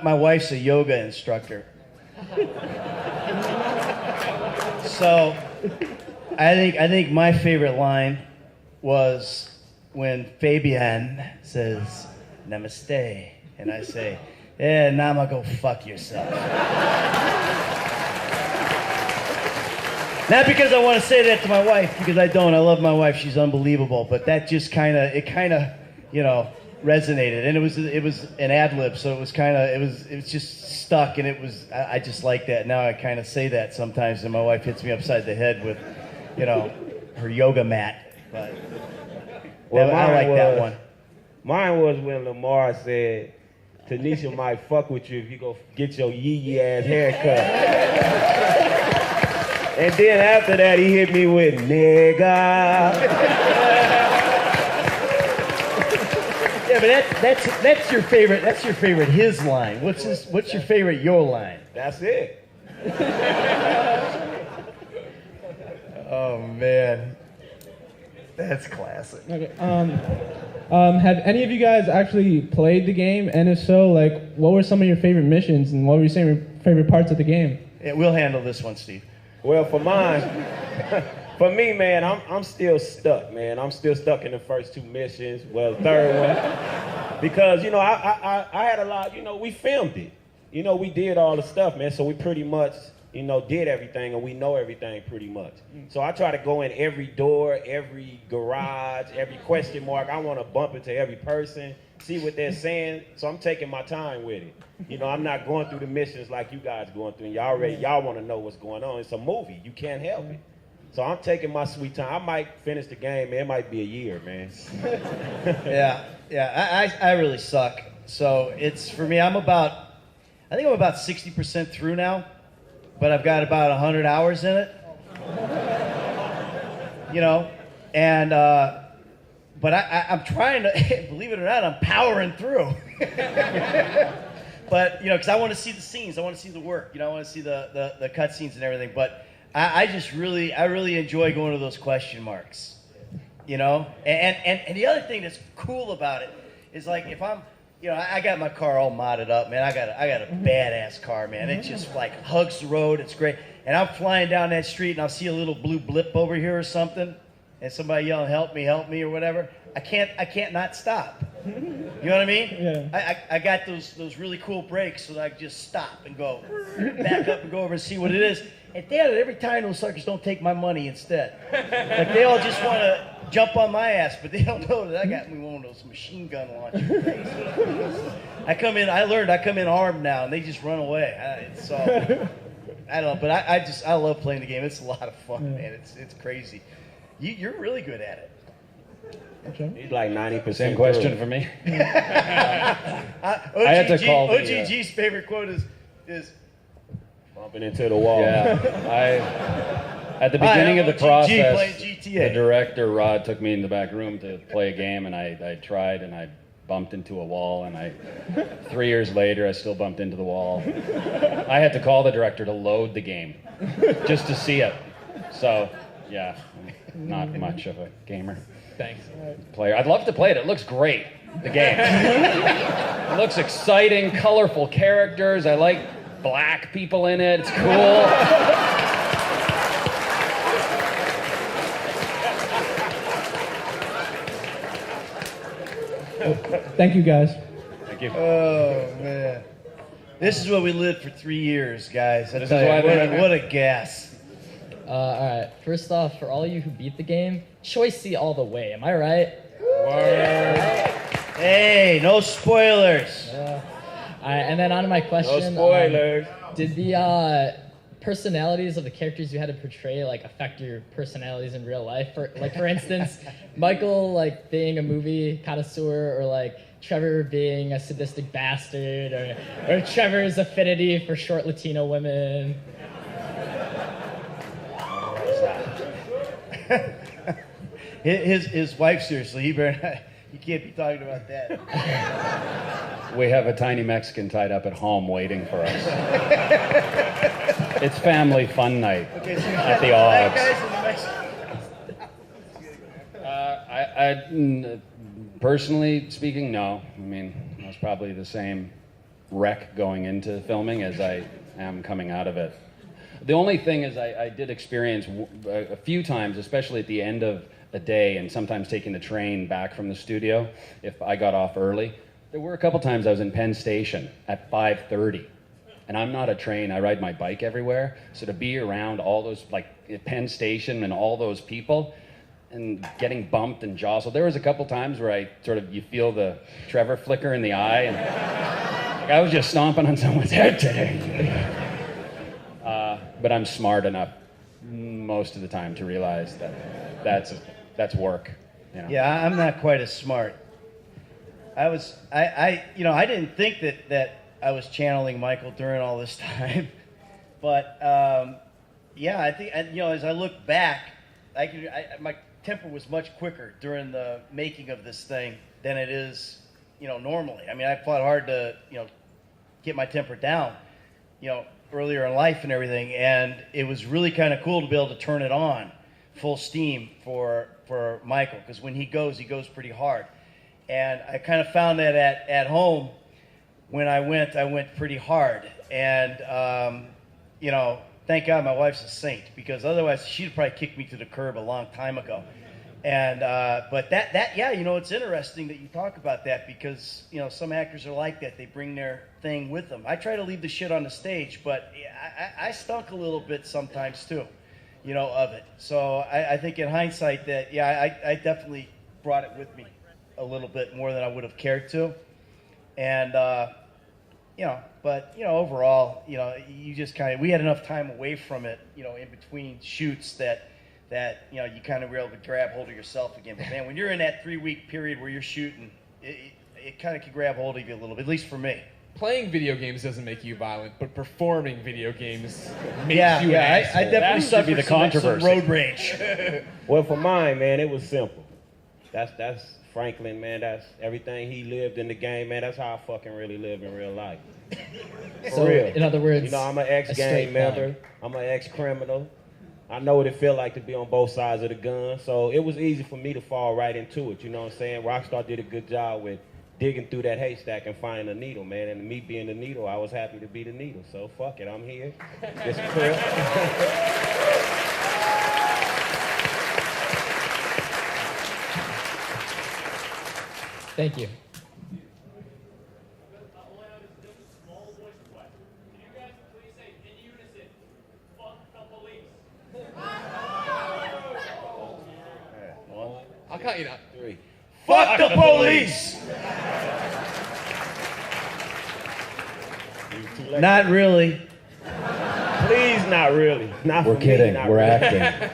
Speaker 4: My wife's a yoga instructor. So, I think my favorite line was when Fabian says, "Namaste." And I say, yeah, Nama, go fuck yourself. Not because I want to say that to my wife, because I don't. I love my wife. She's unbelievable. But that just kind of resonated. And it was an ad-lib, so it was just stuck, and I just like that. Now I kind of say that sometimes, and my wife hits me upside the head with, her yoga mat. But I like that one.
Speaker 3: Mine was when Lamar said, Tanisha might fuck with you if you go get your yee-yee ass haircut. And then after that, he hit me with nigga.
Speaker 4: Yeah, but that's your favorite. That's your favorite. His line. What's your favorite? Your line.
Speaker 3: That's it.
Speaker 4: Oh man, that's classic.
Speaker 8: Okay.
Speaker 7: Have any of you guys actually played the game? And if so, like, what were some of your favorite missions and what were your favorite parts of the game?
Speaker 4: Yeah, we'll handle this one, Steve.
Speaker 3: Well, for mine, for me, man, I'm still stuck, man. I'm still stuck in the first 2 missions. Well, the third one, because I had a lot. We filmed it. We did all the stuff, man. So we pretty much, did everything, and we know everything pretty much. So I try to go in every door, every garage, every question mark. I want to bump into every person, see what they're saying. So I'm taking my time with it. I'm not going through the missions like you guys going through. Y'all want to know what's going on. It's a movie. You can't help it. So I'm taking my sweet time. I might finish the game, man. It might be a year, man.
Speaker 4: Yeah. I really suck. So it's, for me, I think I'm about 60% through now, but I've got about 100 hours in it. And but I'm trying to, believe it or not, I'm powering through. But because I want to see the scenes, I want to see the work, I want to see the cut scenes and everything. But I really enjoy going to those question marks, And the other thing that's cool about it is, like, if I'm, I got my car all modded up, man. I got a badass car, man. It just like hugs the road. It's great. And I'm flying down that street and I'll see a little blue blip over here or something, and somebody yelling, help me, or whatever. I can't not stop. You know what I mean?
Speaker 7: Yeah.
Speaker 4: I got those really cool brakes, so that I can just stop and go back up and go over and see what it is. And damn it, every time those suckers don't take my money instead. Like, they all just want to jump on my ass, but they don't know that I got me one of those machine gun launchers. I come in armed now, and they just run away. I don't know, but I love playing the game. It's a lot of fun, man. It's crazy. You're really good at it.
Speaker 3: He's like 90%.
Speaker 2: Same question for me.
Speaker 4: I
Speaker 2: had to call
Speaker 4: OGG's favorite quote is
Speaker 3: bumping into the wall.
Speaker 2: Yeah, at the beginning of the process,
Speaker 4: GTA.
Speaker 2: the director Rod took me in the back room to play a game, and I tried, and I bumped into a wall, and 3 years later I still bumped into the wall. I had to call the director to load the game just to see it. So yeah, not much of a gamer.
Speaker 11: Thanks.
Speaker 2: Player. I'd love to play it. It looks great, the game. It looks exciting, colorful characters. I like black people in it. It's cool.
Speaker 7: Thank you, guys.
Speaker 2: Thank you.
Speaker 4: Oh, man. This is what we lived for 3 years, guys.
Speaker 2: This is why
Speaker 4: what a gas.
Speaker 14: All right. First off, for all you who beat the game, choice C all the way. Am I right?
Speaker 4: Word. Hey, no spoilers.
Speaker 14: All right, and then on to my question.
Speaker 3: No spoilers.
Speaker 14: Did the personalities of the characters you had to portray affect your personalities in real life? For instance, Michael being a movie connoisseur, or Trevor being a sadistic bastard, or Trevor's affinity for short Latino women.
Speaker 4: His wife, seriously, you can't be talking about that.
Speaker 2: We have a tiny Mexican tied up at home waiting for us. It's family fun night at the odds. Personally speaking, no. I mean, I was probably the same wreck going into filming as I am coming out of it. The only thing is I did experience a few times, especially at the end of a day and sometimes taking the train back from the studio, if I got off early. There were a couple times I was in Penn Station at 5:30. And I'm not a train, I ride my bike everywhere. So to be around all those, Penn Station and all those people and getting bumped and jostled. There was a couple times where you feel the Trevor flicker in the eye. And I was just stomping on someone's head today. But I'm smart enough most of the time to realize that that's work.
Speaker 4: Yeah, I'm not quite as smart. I didn't think that I was channeling Michael during all this time, but I think as I look back, my temper was much quicker during the making of this thing than it is, normally. I mean, I fought hard to, get my temper down, earlier in life and everything, and it was really kind of cool to be able to turn it on full steam for Michael, because when he goes pretty hard. And I kind of found that at home when I went pretty hard. And, you know, thank God my wife's a saint, because otherwise she'd probably kicked me to the curb a long time ago. And but that yeah, you know, it's interesting that you talk about that, because, you know, some actors are like that. They bring their thing with them. I try to leave the shit on the stage, but I stunk a little bit sometimes too, you know, of it. So I think in hindsight that, yeah, I definitely brought it with me a little bit more than I would have cared to. And, you know, but, you know, overall, you know, you just kind of, we had enough time away from it, you know, in between shoots that, you know, you kind of were able to grab hold of yourself again. But man, when you're in that 3-week period where you're shooting, it kind of can grab hold of you a little bit, at least for me.
Speaker 1: Playing video games doesn't make you violent, but performing video games makes you an
Speaker 4: asshole. I definitely suffered some road rage.
Speaker 3: Well, for mine, man, it was simple. That's Franklin, man. That's everything he lived in the game, man. That's how I fucking really live in real life. For
Speaker 14: So,
Speaker 3: real.
Speaker 14: in other words,
Speaker 3: you know, I'm an
Speaker 14: a
Speaker 3: ex-gang
Speaker 14: straight
Speaker 3: member.
Speaker 14: thug.
Speaker 3: I'm an ex-criminal. I know what it felt like to be on both sides of the gun, so it was easy for me to fall right into it. You know what I'm saying? Rockstar did a good job with digging through that haystack and finding a needle, man. And me being the needle, I was happy to be the needle. So fuck it, I'm here. It's crib.
Speaker 14: Thank you.
Speaker 1: I'll count you down.
Speaker 3: 3.
Speaker 4: Fuck the police! Not really.
Speaker 3: Please, not really. Not
Speaker 2: We're
Speaker 3: for
Speaker 2: kidding.
Speaker 3: Me, not
Speaker 2: We're
Speaker 3: really.
Speaker 2: acting.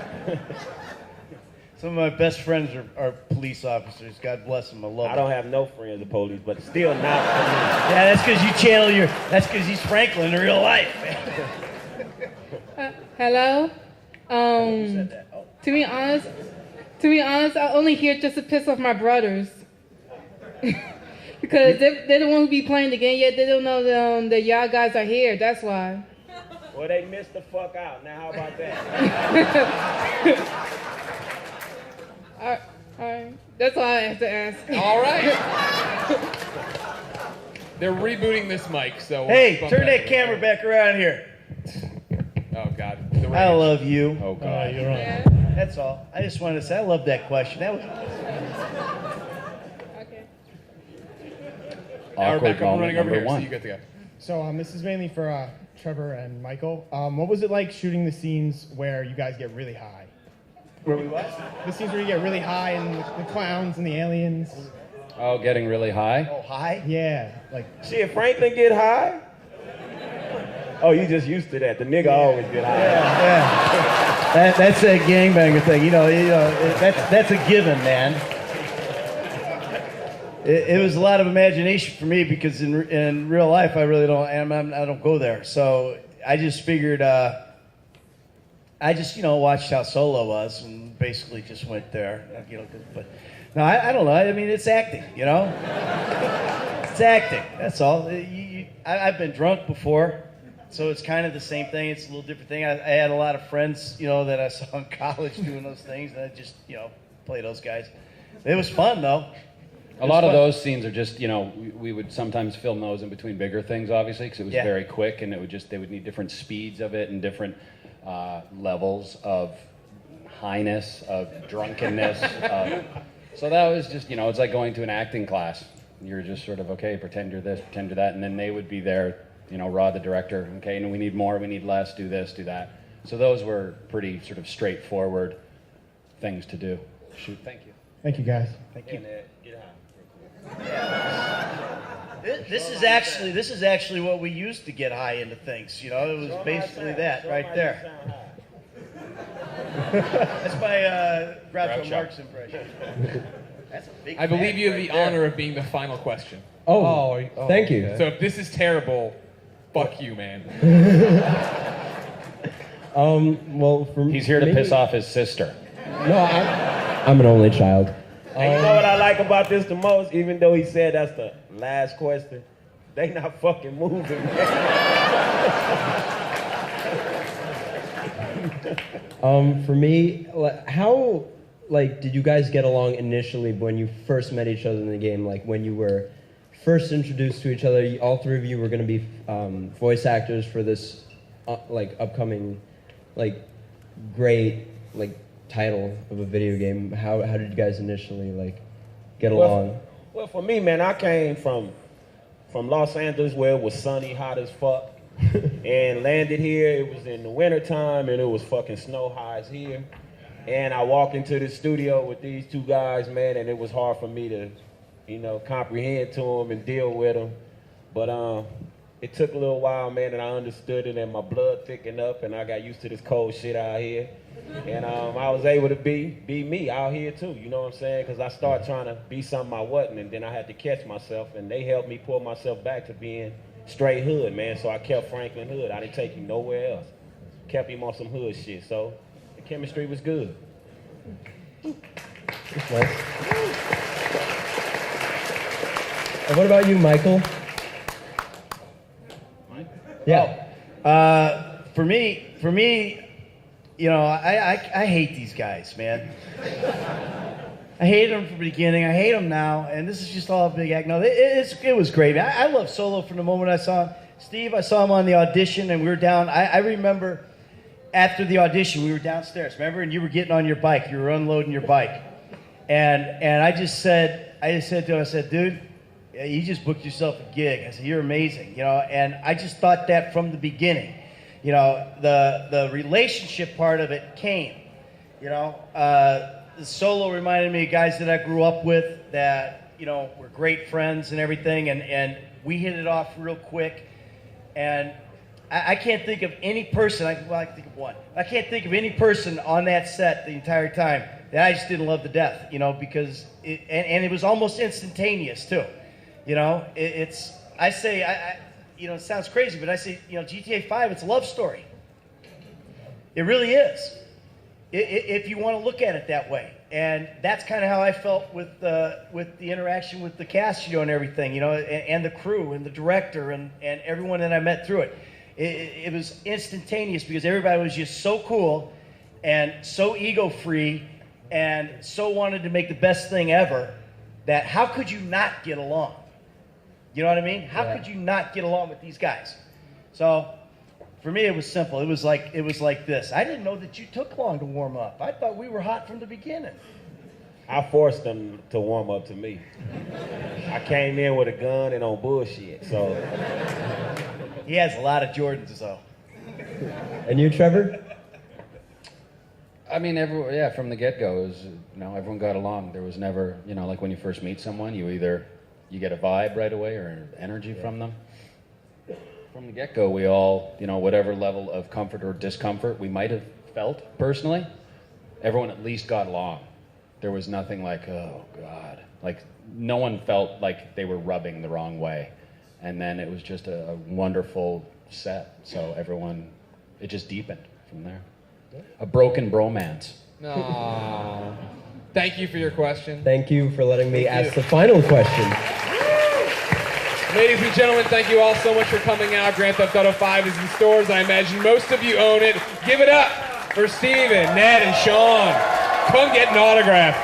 Speaker 4: Some of my best friends are police officers. God bless them. I love them.
Speaker 3: I don't have no friends of police, but still not for me.
Speaker 4: Yeah, that's because you channel that's because he's Franklin in real life.
Speaker 15: Hello.
Speaker 4: Who said that? Oh.
Speaker 15: To be honest, I only here just to piss off my brothers. Because they're the ones who be playing the game, yet they don't know that y'all guys are here. That's why.
Speaker 3: Well, they missed the fuck out. Now, how about that?
Speaker 15: All right. That's all I have to ask.
Speaker 1: All right. They're rebooting this mic, so...
Speaker 4: Hey,
Speaker 1: bump
Speaker 4: turn that
Speaker 1: to
Speaker 4: camera back around here.
Speaker 1: Oh, God.
Speaker 4: I love you.
Speaker 2: Oh, God.
Speaker 4: You're right. That's all. I just wanted to say I love that question. That was...
Speaker 15: Okay.
Speaker 1: Now,
Speaker 2: Awkward
Speaker 1: Rebecca, I'm
Speaker 2: moment
Speaker 1: running over
Speaker 2: number
Speaker 1: here, so
Speaker 2: one.
Speaker 1: you get to go.
Speaker 7: So this is mainly for Trevor and Michael. What was it like shooting the scenes where you guys get really high?
Speaker 4: Where we what?
Speaker 7: The scenes where you get really high and the clowns and the aliens.
Speaker 2: Oh, getting really high?
Speaker 4: Oh, high?
Speaker 7: Yeah, like...
Speaker 3: Shit, Franklin get high? Oh, you just used to that. The nigga always get high.
Speaker 4: Yeah. That's that gangbanger thing. You know, that's a given, man. It was a lot of imagination for me, because in real life I really don't. I don't go there. So I just figured. I just watched how Solo was and basically just went there. But no, I don't know. I mean, it's acting. You know, it's acting. That's all. I've been drunk before. So it's kind of the same thing. It's a little different thing. I had a lot of friends, that I saw in college doing those things, and I just, play those guys. It was fun, though.
Speaker 2: A lot of those scenes are just, we would sometimes film those in between bigger things, obviously, because it was very quick, and they would need different speeds of it and different levels of highness, of drunkenness. So that was just, it's like going to an acting class. You're just sort of, okay, pretend you're this, pretend you're that, and then they would be there. Rod, the director, okay, and we need more, we need less, do this, do that. So those were pretty sort of straightforward things to do. Shoot, thank you.
Speaker 7: Thank you, guys.
Speaker 4: Thank you.
Speaker 3: Get
Speaker 4: This is actually what we used to get high into things. It was basically that right there. That's my Groucho Marx impression. That's a big.
Speaker 1: I believe you have the
Speaker 4: there.
Speaker 1: honor of being the final question.
Speaker 11: Oh, thank you.
Speaker 1: So if this is terrible, fuck you, man.
Speaker 11: Well,
Speaker 2: He's here to piss off his sister.
Speaker 11: No, I'm an only child.
Speaker 3: And you know what I like about this the most? Even though he said that's the last question, they not fucking moving, man.
Speaker 11: For me, how
Speaker 16: like, did you guys get along initially when you first met each other in the game? Like, when you were first introduced to each other, all three of you were going to be voice actors for this, like, upcoming, like, great, like, title of a video game. How did you guys initially, like, get along?
Speaker 3: Well, for me, man, I came from Los Angeles where it was sunny, hot as fuck, and landed here. It was in the wintertime, and it was fucking snow highs here. And I walked into the studio with these two guys, man, and it was hard for me to, you know, comprehend to them and deal with them. But it took a little while, man, and I understood it, and my blood thickened up, and I got used to this cold shit out here. And I was able to be me out here, too, you know what I'm saying? Because I started trying to be something I wasn't, and then I had to catch myself, and they helped me pull myself back to being straight hood, man. So I kept Franklin hood. I didn't take him nowhere else. Kept him on some hood shit, so the chemistry was good.
Speaker 16: Nice. And what about you, Michael?
Speaker 4: Yeah. For me, you know, I hate these guys, man. I hated them from the beginning. I hate them now, and this is just all a big act. No, it was great. I love Solo from the moment I saw him. Steve, I saw him on the audition, and we were down. I remember after the audition, we were downstairs, remember? And you were getting on your bike. You were unloading your bike. And I just said to him, I said, dude, you just booked yourself a gig. I said, you're amazing, you know? And I just thought that from the beginning. You know, the relationship part of it came, you know? The Solo reminded me of guys that I grew up with that, you know, were great friends and everything. And we hit it off real quick. And I can't think of any person, I can think of one. I can't think of any person on that set the entire time that I just didn't love to death, you know, because it was almost instantaneous too. You know, I say, you know, it sounds crazy, but I say, you know, GTA 5, it's a love story. It really is. If you want to look at it that way. And that's kind of how I felt with the interaction with the cast, you know, and everything, you know, and the crew and the director and everyone that I met through it. It was instantaneous because everybody was just so cool and so ego-free and so wanted to make the best thing ever that how could you not get along? You know what I mean? How could you not get along with these guys? So for me, it was simple. It was like this. I didn't know that you took long to warm up. I thought we were hot from the beginning.
Speaker 3: I forced them to warm up to me. I came in with a gun and on bullshit, so.
Speaker 4: He has a lot of Jordans, though.
Speaker 16: And you, Trevor?
Speaker 2: I mean, from the get-go, it was, you know, everyone got along. There was never, you know, like when you first meet someone, you get a vibe right away or energy from them. From the get-go, we all, you know, whatever level of comfort or discomfort we might have felt personally, everyone at least got along. There was nothing like, oh, God. Like, no one felt like they were rubbing the wrong way. And then it was just a wonderful set. So everyone, it just deepened from there. A broken bromance.
Speaker 1: Aww. Thank you for your question.
Speaker 16: Thank you for letting me ask the final question.
Speaker 1: Ladies and gentlemen, thank you all so much for coming out. Grand Theft Auto 5 is in stores. I imagine most of you own it. Give it up for Steven, Ned, and Sean. Come get an autograph.